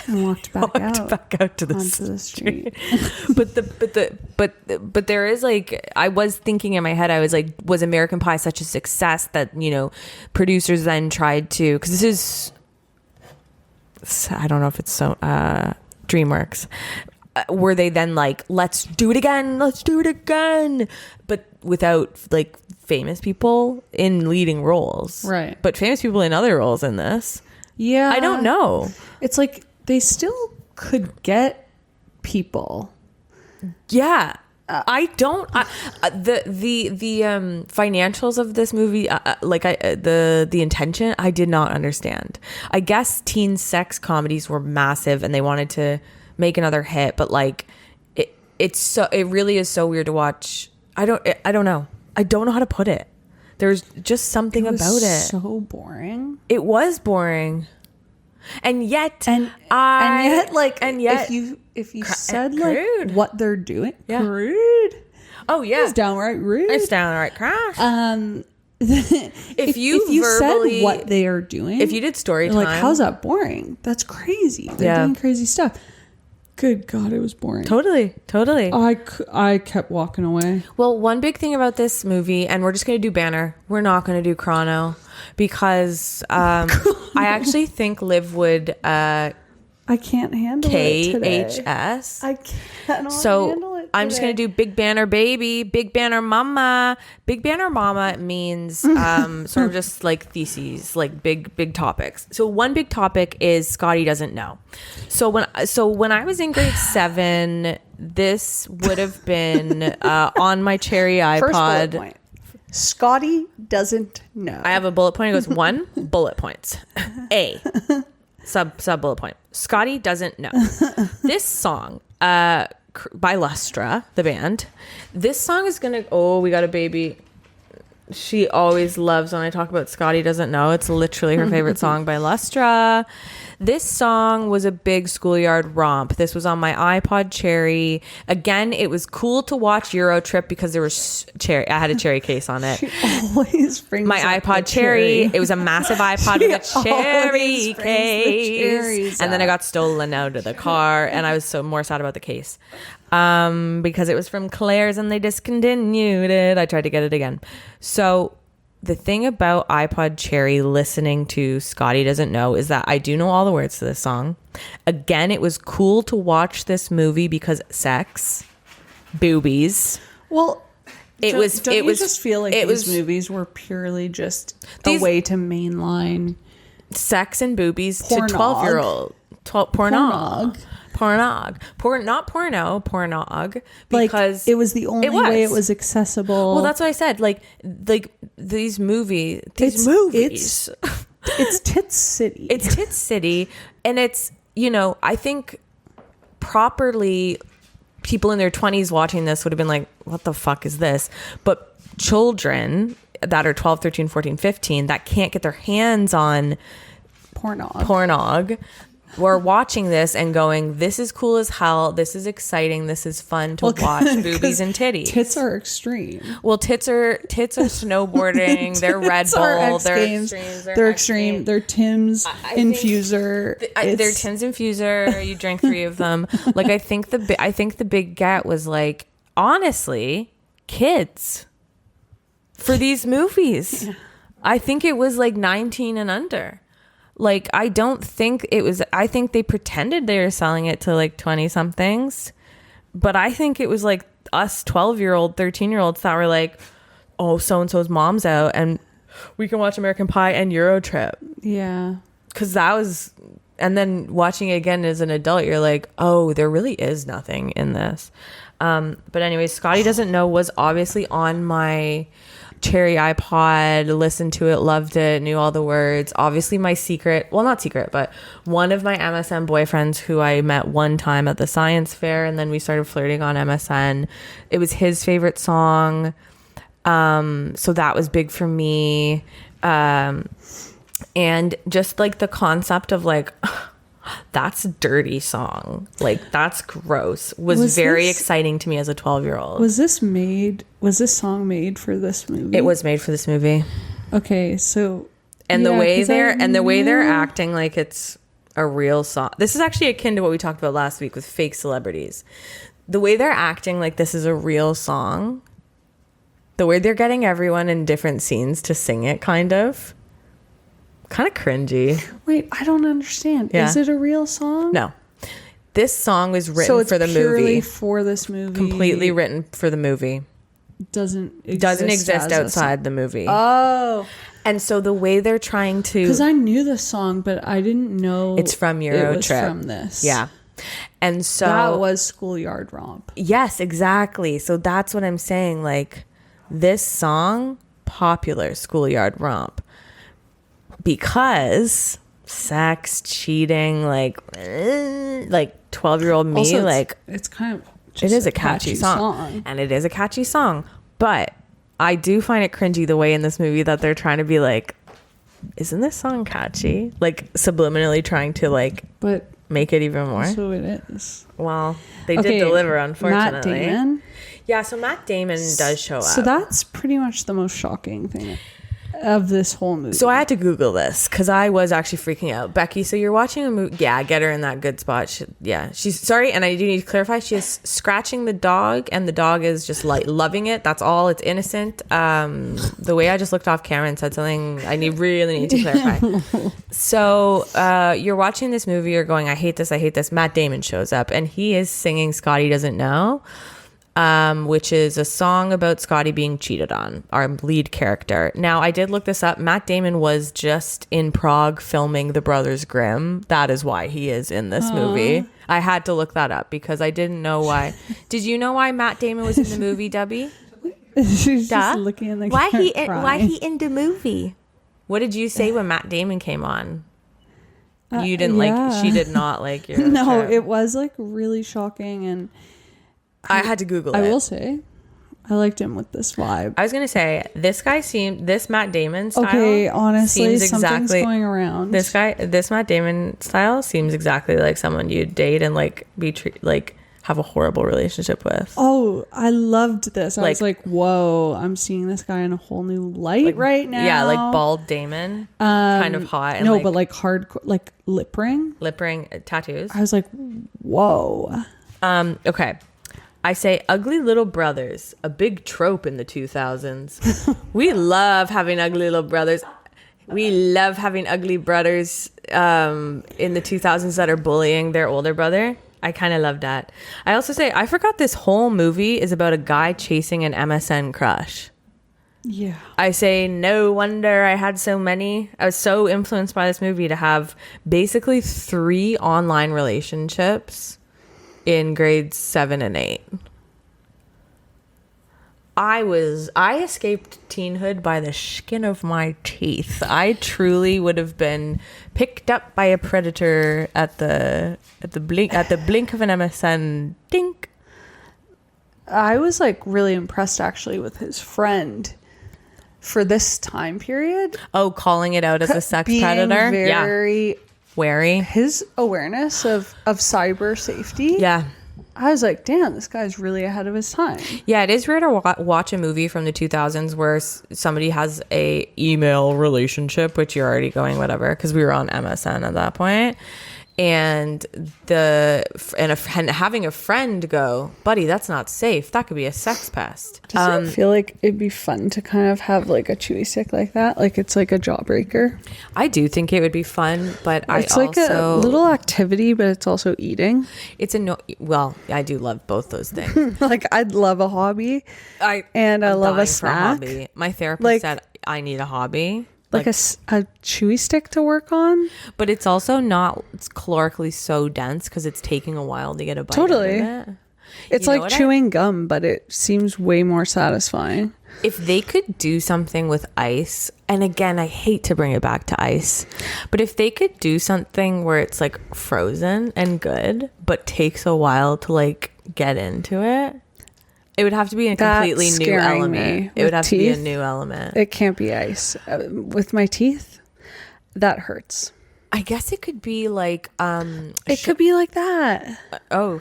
and walked back out to the street. but there is like, I was thinking in my head, I was like, was American Pie such a success that, producers then tried to, because this is, I don't know if it's so DreamWorks, were they then like, let's do it again, but without like famous people in leading roles, right? But famous people in other roles in this. Yeah, I don't know. It's like they still could get people. Yeah, I don't. The financials of this movie, the intention, I did not understand. I guess teen sex comedies were massive, and they wanted to make another hit, but like it really is so weird to watch. I don't know. I don't know how to put it. There's just something about it. So boring. It was boring, and yet, if you said crude. Like what they're doing, yeah. Crude. Oh yeah, it's downright rude. It's downright crash. if you said what they are doing, if you did story time, like how's that boring? That's crazy. They're doing crazy stuff. Good God, it was boring. Totally. I kept walking away. Well, one big thing about this movie, and we're just going to do banner. We're not going to do chrono because I actually think Liv would... I can't handle it today. KHS. I cannot handle it today. I'm just going to do Big Banner Baby, Big Banner Mama. Big Banner Mama means sort of just like theses, like big topics. So one big topic is Scotty Doesn't Know. So when I was in grade 7, this would have been on my cherry iPod. First bullet point. Scotty doesn't know. I have a bullet point. It goes 1 bullet points. A sub bullet point. Scotty Doesn't Know. This song by Lustra, the band. This song is gonna. Oh, we got a baby. She always loves when I talk about Scotty Doesn't Know. It's literally her favorite song by Lustra. This song was a big schoolyard romp. This was on my iPod Cherry. Again, it was cool to watch EuroTrip because there was cherry. I had a cherry case on it. She always brings my iPod Cherry. It was a massive iPod with a cherry case. And then I got stolen out of the car, and I was so more sad about the case. Because it was from Claire's and they discontinued it. I tried to get it again. So the thing about iPod Cherry listening to Scotty Doesn't Know is that I do know all the words to this song. Again, it was cool to watch this movie because sex, boobies. Well, it was just feel like these movies were purely just a way to mainline sex and boobies to 12-year-old pornog. Not pornog, because like, it was the only way it was accessible. Well, that's what I said. Like these movies. It's Tits City. It's Tits City, and it's, you know, I think properly people in their 20s watching this would have been like, what the fuck is this? But children that are 12, 13, 14, 15 that can't get their hands on pornog were watching this and going, this is cool as hell, this is exciting, this is fun to watch boobies and titties. Tits are extreme. Well, tits are snowboarding. They're Red Bull. They're extreme. They're Tim's infuser. They're Tim's infuser. You drink 3 of them. Like I think the big get was like, honestly, kids for these movies. Yeah. I think it was like 19 and under. Like, I don't think it was, I think they pretended they were selling it to like 20 somethings, but I think it was like us 12-year-old, 13-year-olds that were like, oh, so-and-so's mom's out and we can watch American Pie and EuroTrip. Yeah. Cause that was, and then watching it again as an adult, you're like, oh, there really is nothing in this. But anyway, Scotty Doesn't Know was obviously on my cherry iPod, listened to it, loved it, knew all the words. Obviously my secret, well, not secret, but one of my MSN boyfriends who I met one time at the science fair, and then we started flirting on MSN. It was his favorite song. So that was big for me. And just like the concept of like, that's a dirty song, like that's gross, was very exciting to me as a 12-year-old. Was this song made for this movie? It was made for this movie. Okay, so the way they're acting like it's a real song. This is actually akin to what we talked about last week with fake celebrities. The way they're acting like this is a real song, the way they're getting everyone in different scenes to sing it, kind of cringy. Wait, I don't understand. Yeah. Is it a real song? No. This song was written for the movie. For this movie. Completely written for the movie. Doesn't exist outside the movie. Oh. And so the way they're trying to... Because I knew the song, but I didn't know it's from EuroTrip. It was from this. Yeah. And so... That was Schoolyard Romp. Yes, exactly. So that's what I'm saying. Like, this song, popular Schoolyard Romp. Because sex, cheating, like 12-year-old me, also, it's kind of it is a catchy song, and it is a catchy song. But I do find it cringy the way in this movie that they're trying to be like, isn't this song catchy? Like subliminally trying to but make it even more. So it is. Well, they did deliver, unfortunately. Matt Damon. Yeah, so Matt Damon does show up. So that's pretty much the most shocking thing of this whole movie. So I had to Google this because I was actually freaking out. Becky, so you're watching a movie. Yeah, get her in that good spot. She's sorry, and I do need to clarify. She is scratching the dog, and the dog is just like loving it. That's all. It's innocent. The way I just looked off camera and said something, I really need to clarify. So you're watching this movie. You're going, I hate this. Matt Damon shows up, and he is singing "Scotty Doesn't Know." which is a song about Scotty being cheated on, our lead character. Now, I did look this up. Matt Damon was just in Prague filming The Brothers Grimm. That is why he is in this movie. I had to look that up because I didn't know why. Did you know why Matt Damon was in the movie, Debbie? She's just looking in the why he in the movie? What did you say when Matt Damon came on? You didn't she did not like your No, trip. It was like really shocking, and I had to Google it. I will say I liked him with this vibe. I was gonna say this Matt Damon style. Okay, honestly, seems something's going around. This Matt Damon style seems exactly like someone you'd date and like have a horrible relationship with. Oh, I loved this. I was like, whoa, I'm seeing this guy in a whole new light right now. Yeah, like bald Damon, kind of hot. And no, but like hardcore, like lip ring tattoos. I was like, whoa. Okay. I say ugly little brothers, a big trope in the 2000s. We love having ugly little brothers. We love having ugly brothers in the 2000s that are bullying their older brother. I kind of love that. I also say, I forgot this whole movie is about a guy chasing an MSN crush. Yeah. I say, no wonder I had so many. I was so influenced by this movie to have basically 3 online relationships in grades 7 and 8. I escaped teenhood by the skin of my teeth. I truly would have been picked up by a predator at the blink of an MSN. Dink. I was like really impressed actually with his friend for this time period. Oh, calling it out as a sex predator. Very wary. His awareness of cyber safety. Yeah. I was like, damn, this guy's really ahead of his time. Yeah, it is rare to watch a movie from the 2000s where somebody has a email relationship, which you're already going whatever, because we were on MSN at that point. And having a friend go, buddy, that's not safe. That could be a sex pest. Does it feel like it'd be fun to kind of have like a chewy stick like that? Like it's like a jawbreaker. I do think it would be fun, but it's like a little activity, but it's also eating. Well, I do love both those things. Like I'd love a hobby, I love a snack. My therapist said I need a hobby. Like a chewy stick to work on. But it's also not calorically so dense because it's taking a while to get a bite. Totally. Out of it. It's like chewing gum, but it seems way more satisfying. If they could do something with ice, and again, I hate to bring it back to ice, but if they could do something where it's like frozen and good, but takes a while to like get into it. It would have to be a completely new element. It would have to be a new element. It can't be ice. With my teeth, that hurts. I guess it could be like it could be like that.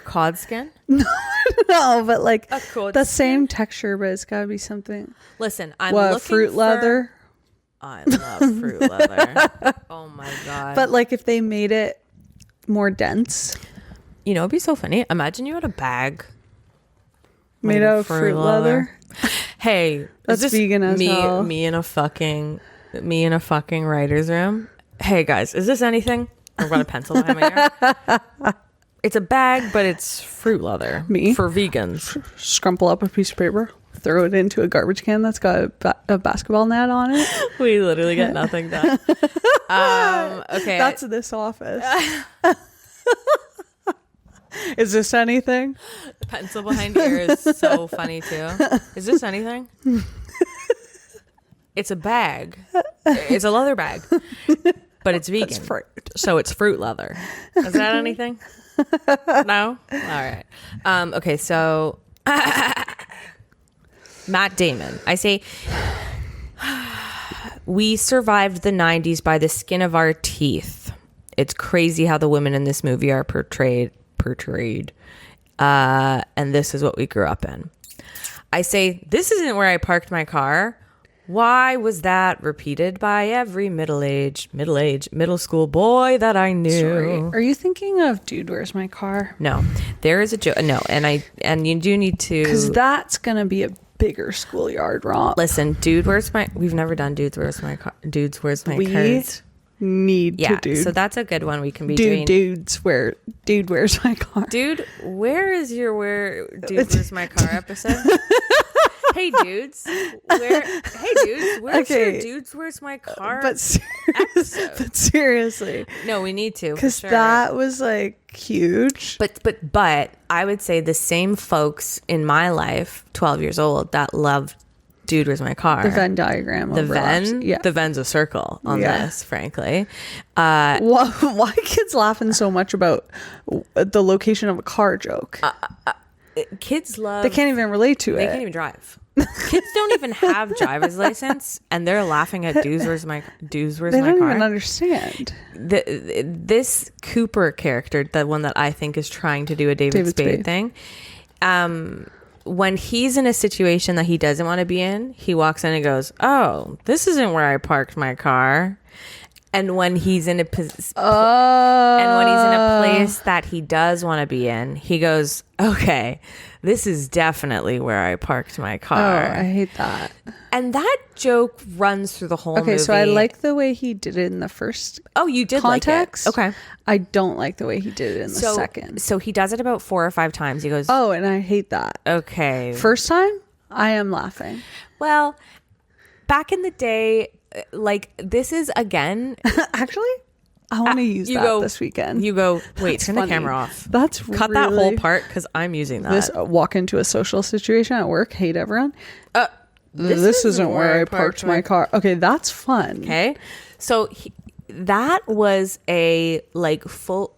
Cod skin? No, but like the same texture, but it's gotta be something. Listen, I'm looking fruit leather. I love fruit leather. Oh my god. But like if they made it more dense. You know, it'd be so funny. Imagine you had a bag made out of fruit leather. Hey, that's vegan as hell. Me in a fucking writer's room. Hey guys, is this anything? I've got a pencil behind my ear. It's a bag, but it's fruit leather. For vegans. Scrumple up a piece of paper, throw it into a garbage can that's got a basketball net on it. We literally get nothing done. Okay, that's this office. Is this anything? The pencil behind your ear is so funny too. Is this anything? It's a bag. It's a leather bag, but it's vegan. It's fruit. So it's fruit leather. Is that anything? No? All right. Okay, so Matt Damon. I say we survived the 90s by the skin of our teeth. It's crazy how the women in this movie are portrayed. And this is what we grew up in. I say, this isn't where I parked my car. Why was that repeated by every middle school boy that I knew? Sorry. Are you thinking of Dude, Where's My Car? No, there is a joke. No, and you do need to, because that's gonna be a bigger schoolyard romp. Listen, We've never done Dudes, Where's My Car? Dudes, Where's My Cards? need Yeah, to do. so that's a good one we can be doing. Dude, where's my car? Dude, where's my car episode? Hey dudes, where's your dudes, where's my car episode? But seriously. No, we need to. Because that was like huge. But I would say the same folks in my life, 12 years old, that loved Dude, Where's My Car? The Venn diagram. The Venn's a circle on this, frankly. Why kids laughing so much about the location of a car joke? Kids love... They can't even relate to it. They can't even drive. Kids don't even have driver's license, and they're laughing at Dudes, Where's My Car? They don't even understand. This Cooper character, the one that I think is trying to do a David Spade thing, when he's in a situation that he doesn't want to be in, he walks in and goes, "Oh, this isn't where I parked my car." And when he's in a place that he does want to be in, he goes, "Okay, this is definitely where I parked my car." Oh, I hate that. And that joke runs through the whole movie. Okay, so I like the way he did it in the first you did context. Like it. Okay. I don't like the way he did it in the second. So he does it about 4 or 5 times. He goes, "Oh," and I hate that. Okay. First time, I am laughing. Well, back in the day, like, this is again... Actually, I want to use that this weekend. You go, wait, turn the camera off. Cut that whole part, because I'm using that. This walk into a social situation at work, hate everyone. This isn't where I parked my car. Okay, that's fun. Okay, so that was a like full...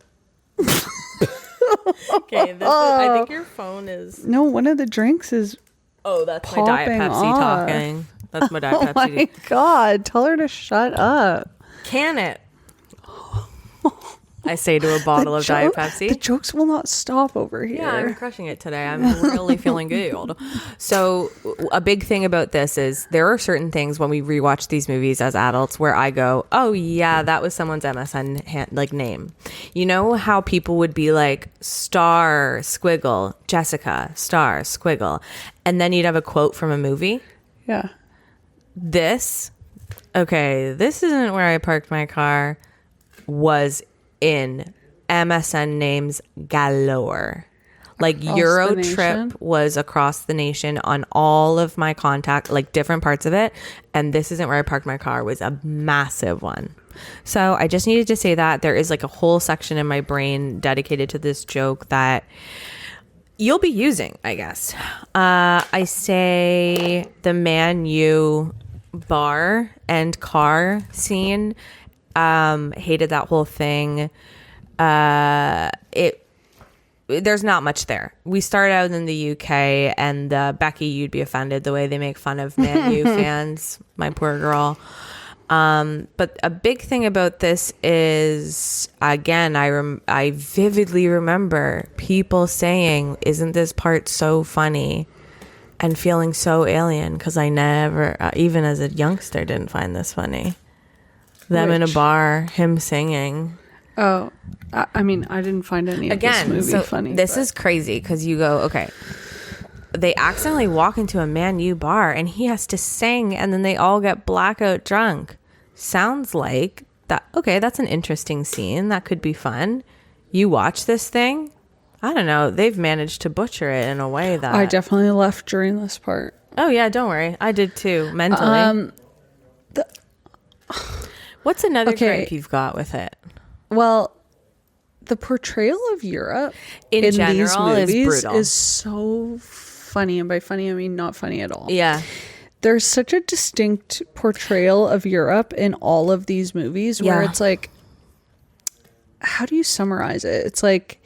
Okay, I think your phone is... No, one of the drinks is... Oh, that's my Diet Pepsi talking. That's my Diet Pepsi. Oh my God, tell her to shut up. Can it? I say to a bottle of Diet Pepsi. The jokes will not stop over here. Yeah, I'm crushing it today. I'm really feeling good. So a big thing about this is there are certain things when we rewatch these movies as adults where I go, "Oh yeah, that was someone's MSN name." You know how people would be like, star squiggle Jessica, star squiggle, and then you'd have a quote from a movie. Yeah. This isn't where I parked my car, was in MSN names galore. Like EuroTrip was across the nation on all of my contact, like different parts of it. And this isn't where I parked my car was a massive one. So I just needed to say that there is like a whole section in my brain dedicated to this joke that you'll be using, I guess. I say the Man U bar and car scene. Hated that whole thing. There's not much there. We start out in the UK, and Becky, you'd be offended the way they make fun of Man U fans. My poor girl. But a big thing about this is, again, I vividly remember people saying, "Isn't this part so funny?" and feeling so alien because I never, even as a youngster, didn't find this funny. Them in a bar, him singing. Oh, I mean, I didn't find any of this movie funny. This is crazy because you go, okay, they accidentally walk into a Man U bar and he has to sing and then they all get blackout drunk. Sounds like that. Okay, that's an interesting scene. That could be fun. You watch this thing. I don't know. They've managed to butcher it in a way that... I definitely left during this part. Oh, yeah, don't worry. I did too, mentally. What's another gripe you've got with it? Well, the portrayal of Europe in general these movies is so funny. And by funny, I mean not funny at all. Yeah. There's such a distinct portrayal of Europe in all of these movies where it's like, how do you summarize it? It's like...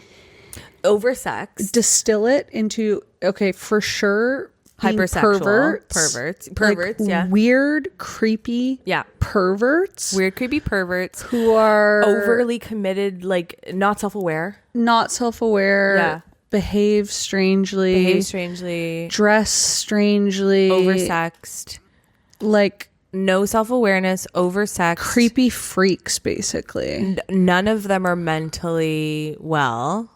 Oversexed. Distill it into, okay, for sure... Hypersexual perverts, yeah. Weird, creepy perverts. Weird, creepy perverts who are overly committed, like not self-aware. Yeah. Behave strangely. Dress strangely. Oversexed. Like no self-awareness, oversexed. Creepy freaks, basically. None of them are mentally well.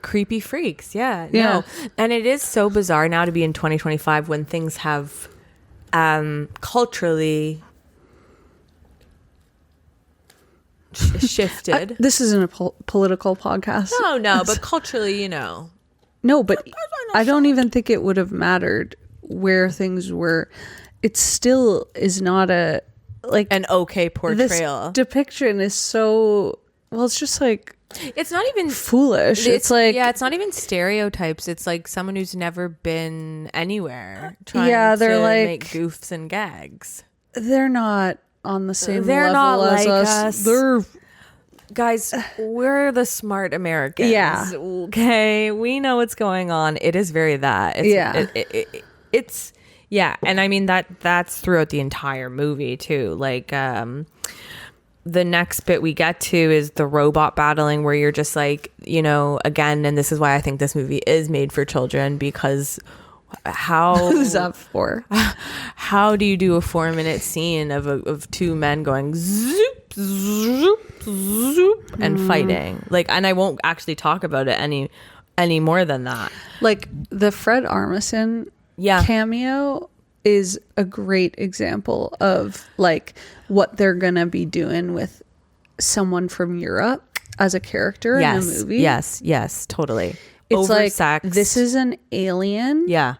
Creepy freaks, no. And it is so bizarre now to be in 2025 when things have culturally shifted. This isn't a political podcast. No, but culturally, you know. No, but I don't even think it would have mattered where things were. It still is not an okay portrayal. This depiction is so, well, it's just like, it's not even foolish. It's like, it's not even stereotypes. It's like someone who's never been anywhere trying they're to like, make goofs and gags. They're not on the same they're level not as like us. They're guys, we're the smart Americans. Yeah. Okay. We know what's going on. It is very that. It's yeah. And I mean that's throughout the entire movie too. Like the next bit we get to is the robot battling, where you're just like, you know, again, and this is why I think this movie is made for children, because who's up for? How do you do a 4-minute scene of two men going zoop, zoop, zoop and fighting? Like, and I won't actually talk about it any more than that. Like the Fred Armisen cameo is a great example of like what they're gonna be doing with someone from Europe as a character in a movie. Yes, totally. It's Oversexed. like, this is an alien. Yeah.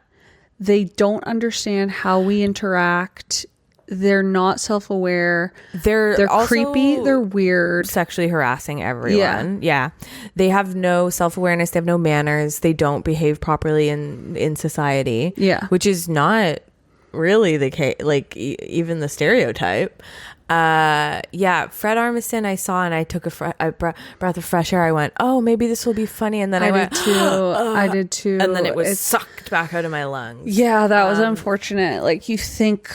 They don't understand how we interact. They're not self-aware. They're creepy. They're weird. Sexually harassing everyone. Yeah. They have no self-awareness. They have no manners. They don't behave properly in society. Yeah. Which is not really the case, like even the stereotype. Fred Armisen I saw, and I took a breath of fresh air. I went, oh, maybe this will be funny, and then I went, I did too, and then it was sucked back out of my lungs. Yeah, that was unfortunate. Like, you think,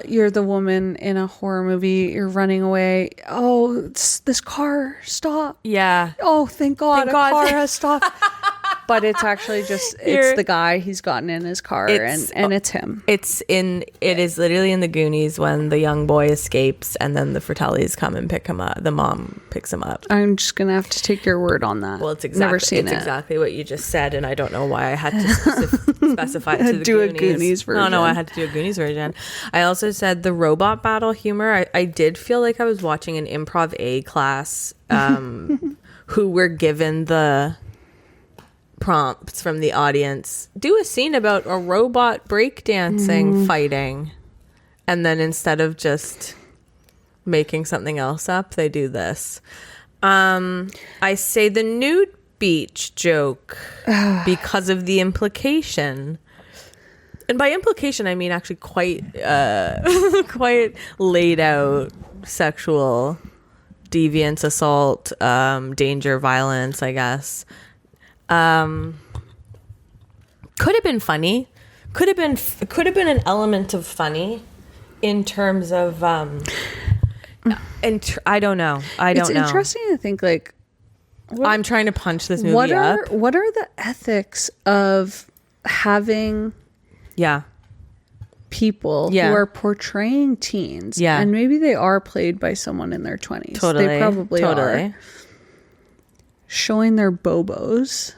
you're the woman in a horror movie, you're running away, this car stopped. Yeah. Oh, thank God a car has stopped. But it's actually just, it's the guy, he's gotten in his car, and it's him. It is literally in the Goonies when the young boy escapes and then the Fratellis come and pick him up. The mom picks him up. I'm just going to have to take your word on that. Well, it's exactly what you just said, and I don't know why I had to specify it to the Goonies. A Goonies version. No, I had to do a Goonies version. I also said the robot battle humor. I did feel like I was watching an improv A class who were given the prompts from the audience. Do a scene about a robot breakdancing fighting, and then instead of just making something else up, they do this. I say the nude beach joke because of the implication, and by implication I mean actually quite laid out sexual deviance, assault, danger, violence, I guess. Could have been funny. Could have been an element of funny in terms of I don't know. It's interesting to think, like, I'm trying to punch this movie up. What are the ethics of having people who are portraying teens? Yeah. And maybe they are played by someone in their 20s. Totally. They probably are. Showing their bobos.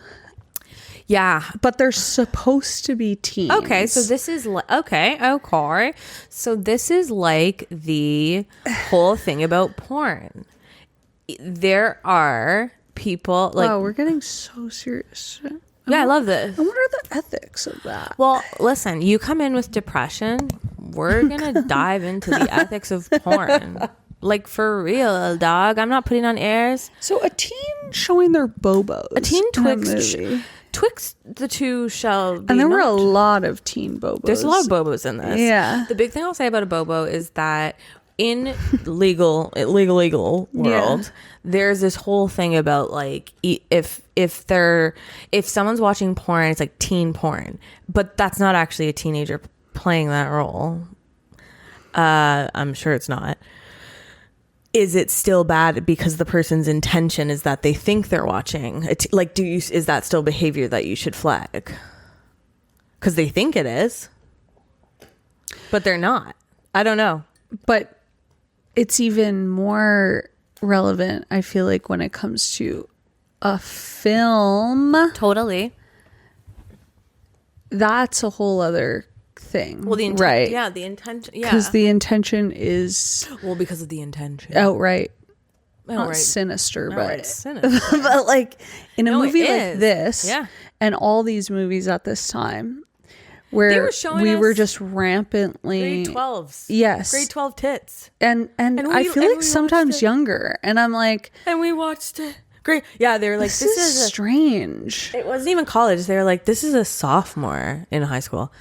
Yeah, but they're supposed to be teens. Okay, so this is So this is like the whole thing about porn. There are people like, wow, we're getting so serious. I love this. And what are the ethics of that? Well, listen, you come in with depression, we're gonna dive into the ethics of porn. Like, for real, dog. I'm not putting on airs. So a teen showing their bobos. A teen twixt the two shall be. And there were a lot of teen bobos. There's a lot of bobos in this. Yeah. The big thing I'll say about a bobo is that in legal world, there's this whole thing about, like, if someone's watching porn, it's like teen porn, but that's not actually a teenager playing that role. I'm sure it's not. Is it still bad because the person's intention is that they think they're watching? Is that still behavior that you should flag? Because they think it is, but they're not. I don't know. But it's even more relevant, I feel like, when it comes to a film. Totally. That's a whole other thing. Well, the intention, the intention, because the intention is because of the intention, outright not sinister, but sinister. but like in a movie like is. this, Yeah. and all these movies at this time, where we were just rampantly grade 12s. Yes, grade 12 tits, and I feel like sometimes younger, and I'm like, and we watched it. Great, yeah. They were like, "This is strange." It wasn't even college. They were like, "This is a sophomore in high school,"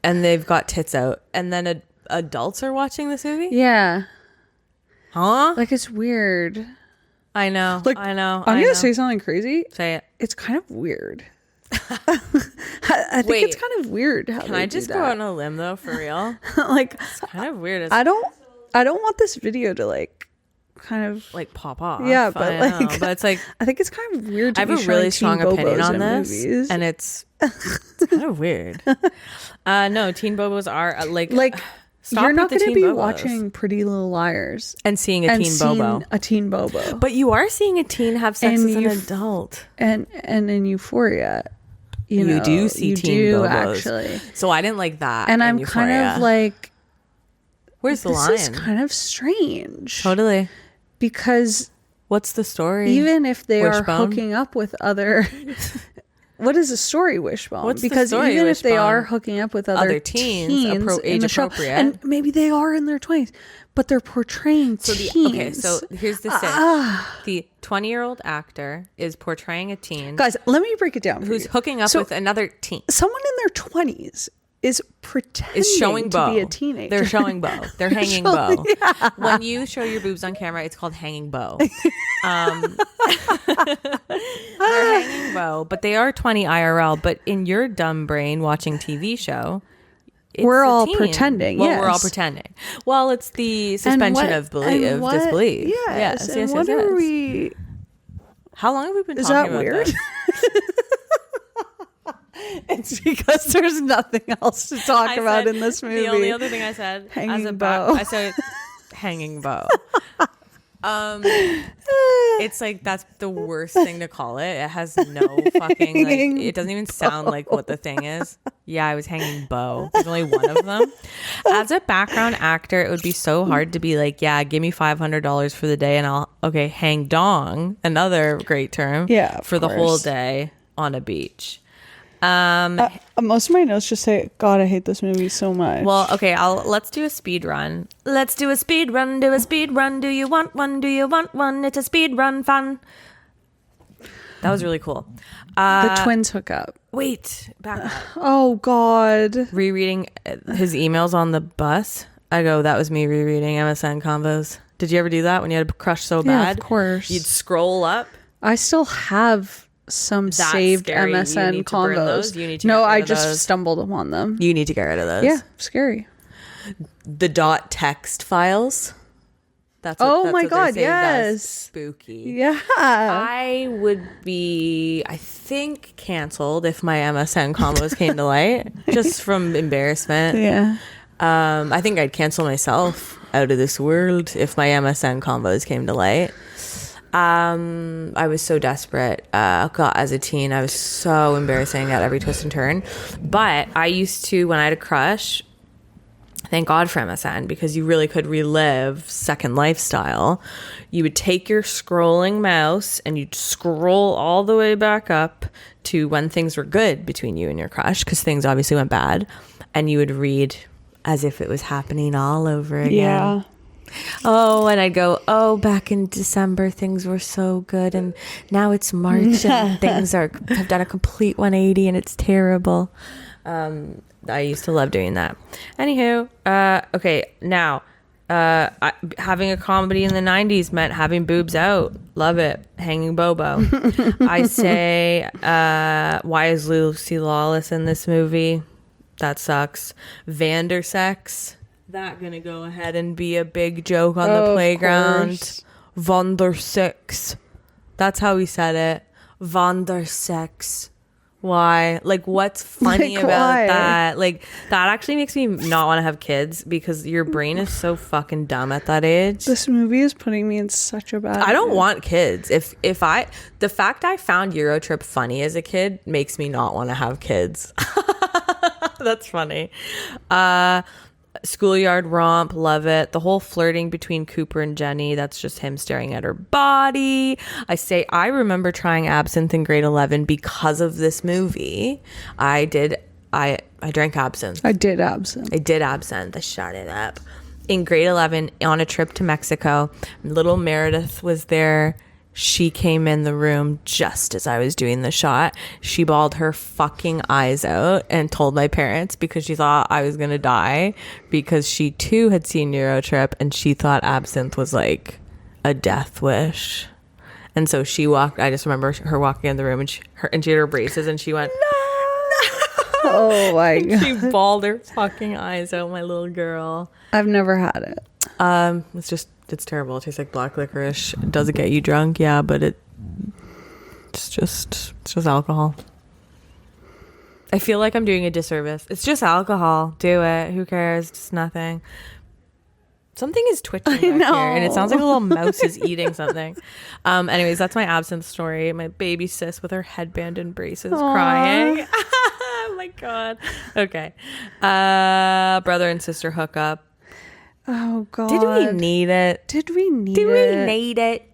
and they've got tits out, and then adults are watching this movie. Yeah. Huh? Like, it's weird. I know. Like, I know. I'm going to say something crazy. Say it. It's kind of weird. I think it's kind of weird how Can I just go out on a limb, though, for real? Like, it's kind of weird. I don't want this video to, like, kind of... like, pop off. Yeah, but, like... But it's, like... I think it's kind of weird to be I have a really strong opinion on this, movies. and it's kind of weird. No, teen bobos are, like... You're not going to be watching Pretty Little Liars and seeing a teen bobo. But you are seeing a teen have sex as an adult. And in Euphoria, you do see teen bobos. Actually. So I didn't like that. And I'm kind of like, where's the line? This is kind of strange. Totally. Because what's the story? Even if they are hooking up with other... What is a story, Wishbone? Because even if they are hooking up with other teens age appropriate, and maybe they are in their 20s, but they're portraying teens. Okay, so here's the thing. The 20-year-old actor is portraying a teen. Guys, let me break it down. Who's hooking up with another teen. Someone in their 20s is pretending to be a teenager. They're showing bow. They're hanging bow. Yeah. When you show your boobs on camera, it's called hanging bow. They're hanging bow, but they are 20 IRL. But in your dumb brain watching TV show, we're all pretending. Well, we're all pretending. Well, it's the suspension of disbelief. Yes. And what are we? How long have we been talking about this? Is that weird? It's because there's nothing else to talk about in this movie. The only other thing I said I said hanging bow. It's like that's the worst thing to call it. It has no fucking like, it doesn't even sound like what the thing is. Yeah, I was hanging bow. There's only one of them. As a background actor, it would be so hard to be like, yeah, give me $500 for the day and I'll hang dong, another great term. Yeah, for the whole day on a beach. Most of my notes just say, God, I hate this movie so much. Well, okay, let's do a speed run. Let's do a speed run, do a speed run. Do you want one? Do you want one? It's a speed run fun. That was really cool. The twins hook up. Wait, back up. Oh, God. Rereading his emails on the bus. I go, that was me rereading MSN convos. Did you ever do that when you had a crush so bad? Of course. You'd scroll up. I still have some saved MSN convos. I just stumbled upon them. You need to get rid of those. Yeah, scary. The .text files. That's my God, yes. That's spooky. Yeah. I would be, I think, canceled if my MSN combos came to light, just from embarrassment. Yeah. I think I'd cancel myself out of this world if my MSN combos came to light. I was so desperate. God, as a teen, I was so embarrassing at every twist and turn. But I used to, when I had a crush, thank God for MSN, because you really could relive Second Lifestyle. You would take your scrolling mouse and you'd scroll all the way back up to when things were good between you and your crush, because things obviously went bad. And you would read as if it was happening all over again. Yeah. Oh, and I'd go, back in December, things were so good. And now it's March and things have done a complete 180 and it's terrible. I used to love doing that. Anywho, okay, now, having a comedy in the 90s meant having boobs out. Love it. Hanging bobo. I say, why is Lucy Lawless in this movie? That sucks. Vandersex. That gonna go ahead and be a big joke on the playground. Vandersex. That's how we said it. Vandersex. Why? Like, what's funny about that? Like, that actually makes me not want to have kids because your brain is so fucking dumb at that age. This movie is putting me in such a bad I don't want kids. The fact I found EuroTrip funny as a kid makes me not want to have kids. That's funny. Schoolyard romp, love it. The whole flirting between Cooper and Jenny, that's just him staring at her body. I remember trying absinthe in grade 11 because of this movie. I drank absinthe. I did absinthe. I shot it up. In grade 11, on a trip to Mexico, little Meredith was there. She came in the room just as I was doing the shot. She bawled her fucking eyes out and told my parents because she thought I was going to die, because she too had seen EuroTrip and she thought absinthe was like a death wish. And so I just remember her walking in the room and she had her braces and she went, no! Oh my God. She bawled her fucking eyes out, my little girl. I've never had it. It's terrible. It tastes like black licorice. Does it get you drunk? Yeah, but it's just alcohol. I feel like I'm doing a disservice. It's just alcohol. Do it. Who cares? It's nothing. Something is twitching back here, and it sounds like a little mouse is eating something. Anyways, that's my absinthe story. My baby sis with her headband and braces crying. Oh my God. Okay. Brother and sister hook up. Oh God. Did we need it? Did we need it?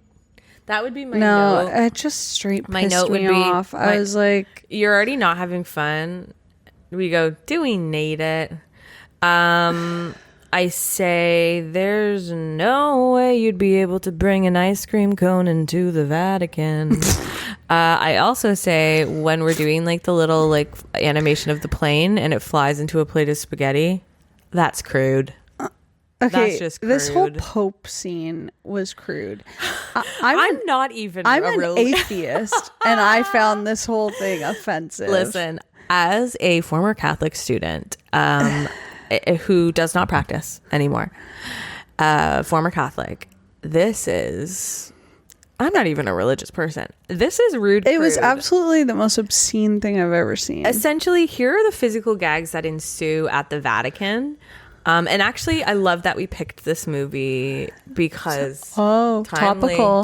That would be my note. No, it just straight my pissed note would me be off. I was like, you're already not having fun. We go, do we need it? I say, there's no way you'd be able to bring an ice cream cone into the Vatican. I also say, when we're doing like the little like animation of the plane and it flies into a plate of spaghetti, that's crude. okay, that's just crude. This whole Pope scene was crude. I'm an atheist, and I found this whole thing offensive. Listen, as a former Catholic student, who does not practice anymore, former Catholic, I'm not even a religious person. This is rude. It was absolutely the most obscene thing I've ever seen. Essentially, here are the physical gags that ensue at the Vatican. And actually, I love that we picked this movie because topical.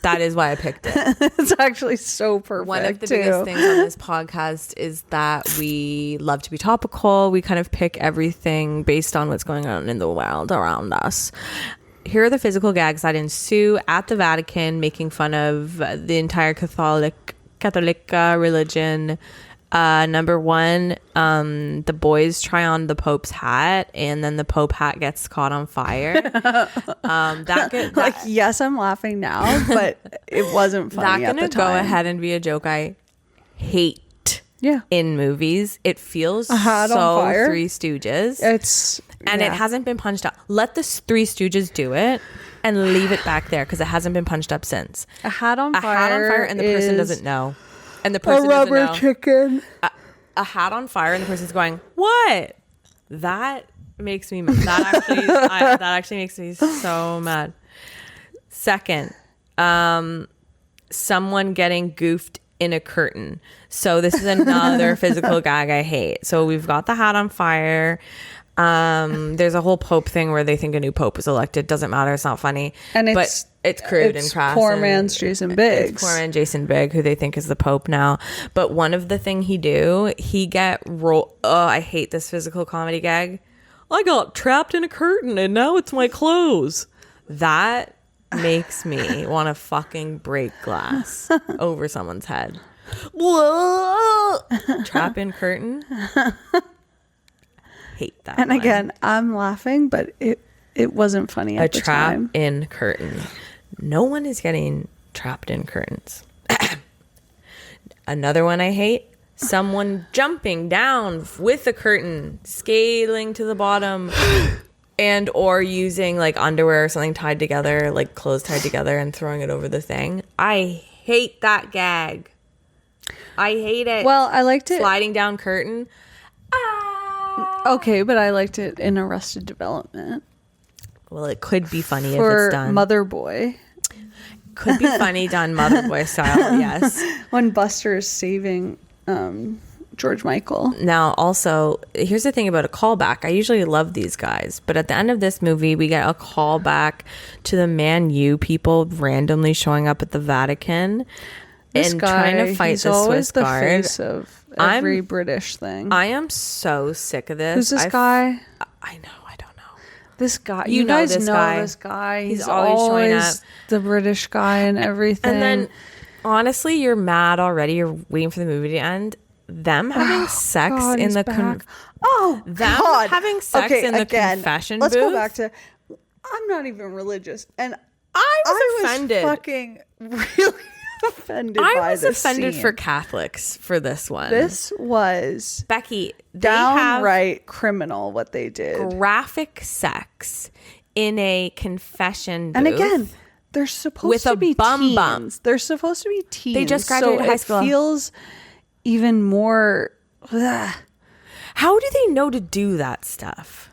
That is why I picked it. It's actually so perfect. One of the biggest things on this podcast is that we love to be topical. We kind of pick everything based on what's going on in the world around us. Here are the physical gags that ensue at the Vatican, making fun of the entire Catholic religion. Number one, the boys try on the Pope's hat, and then the Pope hat gets caught on fire. Yes, I'm laughing now, but it wasn't funny at the time. Go ahead and be a joke I hate. Yeah. In movies, it feels so Three Stooges. It hasn't been punched up. Let the Three Stooges do it and leave it back there because it hasn't been punched up since. A hat on fire, and the person doesn't know. And the person a rubber chicken. A hat on fire, and the person's going, "What?" That makes me mad. That actually makes me so mad. Second, someone getting goofed in a curtain. So this is another physical gag I hate. So we've got the hat on fire. There's a whole Pope thing where they think a new Pope is elected. Doesn't matter. It's not funny. And it's crude and crass. Poor man's Jason Biggs. It's poor man Jason Biggs, who they think is the Pope now. But one of the thing I hate this physical comedy gag. I got trapped in a curtain and now it's my clothes. That makes me want to fucking break glass over someone's head. Whoa! Trap in curtain. Hate that. And again, I'm laughing, but it wasn't funny at the time. A trap in curtain. No one is getting trapped in curtains. Another one I hate. Someone jumping down with a curtain, scaling to the bottom, and or using like underwear or something tied together, like clothes tied together, and throwing it over the thing. I hate that gag. I hate it. Well, I liked it. Sliding down curtain. Okay, but I liked it in Arrested Development. Well, it could be funny if For it's done. Mother Boy. Could be funny done Mother Boy style, yes. When Buster is saving George Michael. Now, also, here's the thing about a callback. I usually love these guys, but at the end of this movie, we get a callback to the Man U people randomly showing up at the Vatican and trying to fight the Swiss guard. Face of every British thing. I am so sick of this. Who's this guy? I know. I don't know. This guy. You guys know this guy. He's always showing up. The British guy and everything. And then, honestly, you're mad already. You're waiting for the movie to end. Them having sex in the having sex in the confession booth. Let's go back to. I'm not even religious, and I was offended. Fucking really offended. I was offended for Catholics for this one. This was Becky. Downright criminal what they did. Graphic sex in a confession booth. And again, they're supposed to be teens. They're supposed to be teens. They just graduated high school. It feels even more. How do they know to do that stuff?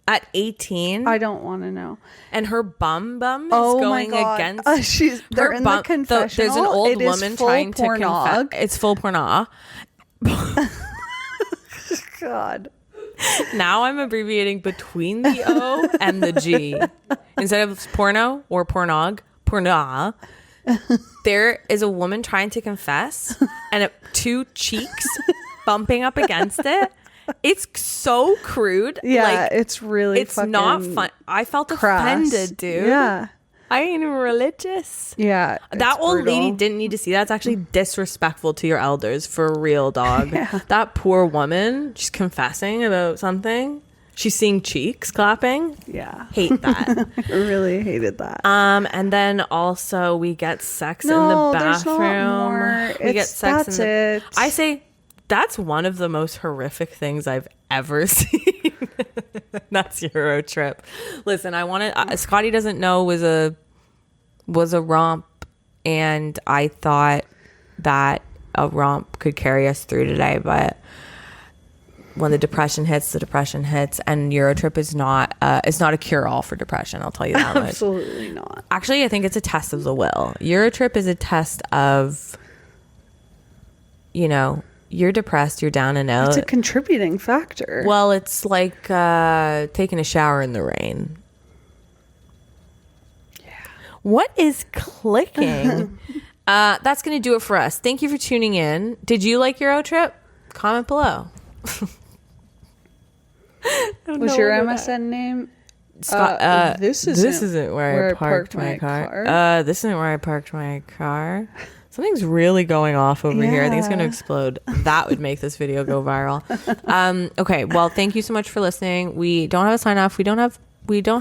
At 18? I don't want to know. And her bum is going against... they're in the confessional. There's an old woman trying to confess. It's full pornog. God. Now I'm abbreviating between the O and the G. Instead of porno or pornog, porna. There is a woman trying to confess and two cheeks bumping up against it. It's so crude. Yeah, it's really it's not fun. I felt offended, dude. Yeah. I ain't even religious. Yeah. That old lady didn't need to see that. It's actually disrespectful to your elders, for real, dog. Yeah. That poor woman, she's confessing about something. She's seeing cheeks clapping. Yeah. Hate that. I really hated that. And then also we get sex in the bathroom. There's not more. We get sex that's it. I say that's one of the most horrific things I've ever seen. That's EuroTrip. Listen, I wanted Scotty Doesn't Know was a romp, and I thought that a romp could carry us through today, but when the depression hits, and EuroTrip is not it's not a cure-all for depression, I'll tell you that much. Absolutely not. Actually, I think it's a test of the will. EuroTrip is a test of, you're depressed, you're down and out. It's a contributing factor. Well, it's like taking a shower in the rain. Yeah. What is clicking? That's going to do it for us. Thank you for tuning in. Did you like EuroTrip? Comment below. Was your MSN name? Scott, this isn't where I parked my car. This isn't where I parked my car. Something's really going off over here. I think it's going to explode. That would make this video go viral. Okay, well, thank you so much for listening. We don't have a sign off. We don't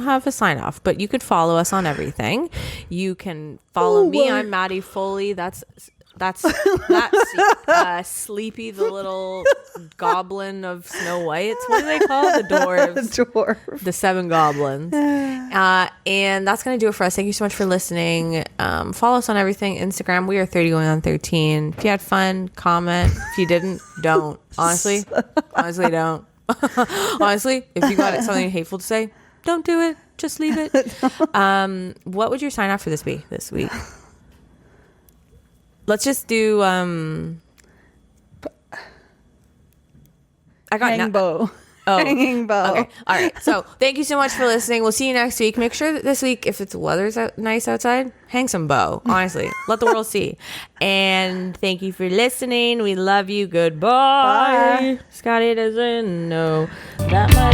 have a sign off, but you could follow us on everything. You can follow me. I'm Maddie Foley. That's Sleepy, the little goblin of Snow White. What do they call it? The dwarves. The 7 goblins. And that's going to do it for us. Thank you so much for listening. Follow us on everything. Instagram, we are 30 going on 13. If you had fun, comment. If you didn't, don't. Honestly, don't. Honestly, if you got something hateful to say, don't do it. Just leave it. What would your sign off for this be this week? Let's just do hanging bow. Oh. Hanging bow. Okay. All right. So thank you so much for listening. We'll see you next week. Make sure that this week, if it's weather's nice outside, hang some bow. Honestly, let the world see. And thank you for listening. We love you. Goodbye. Bye. Scotty doesn't know that my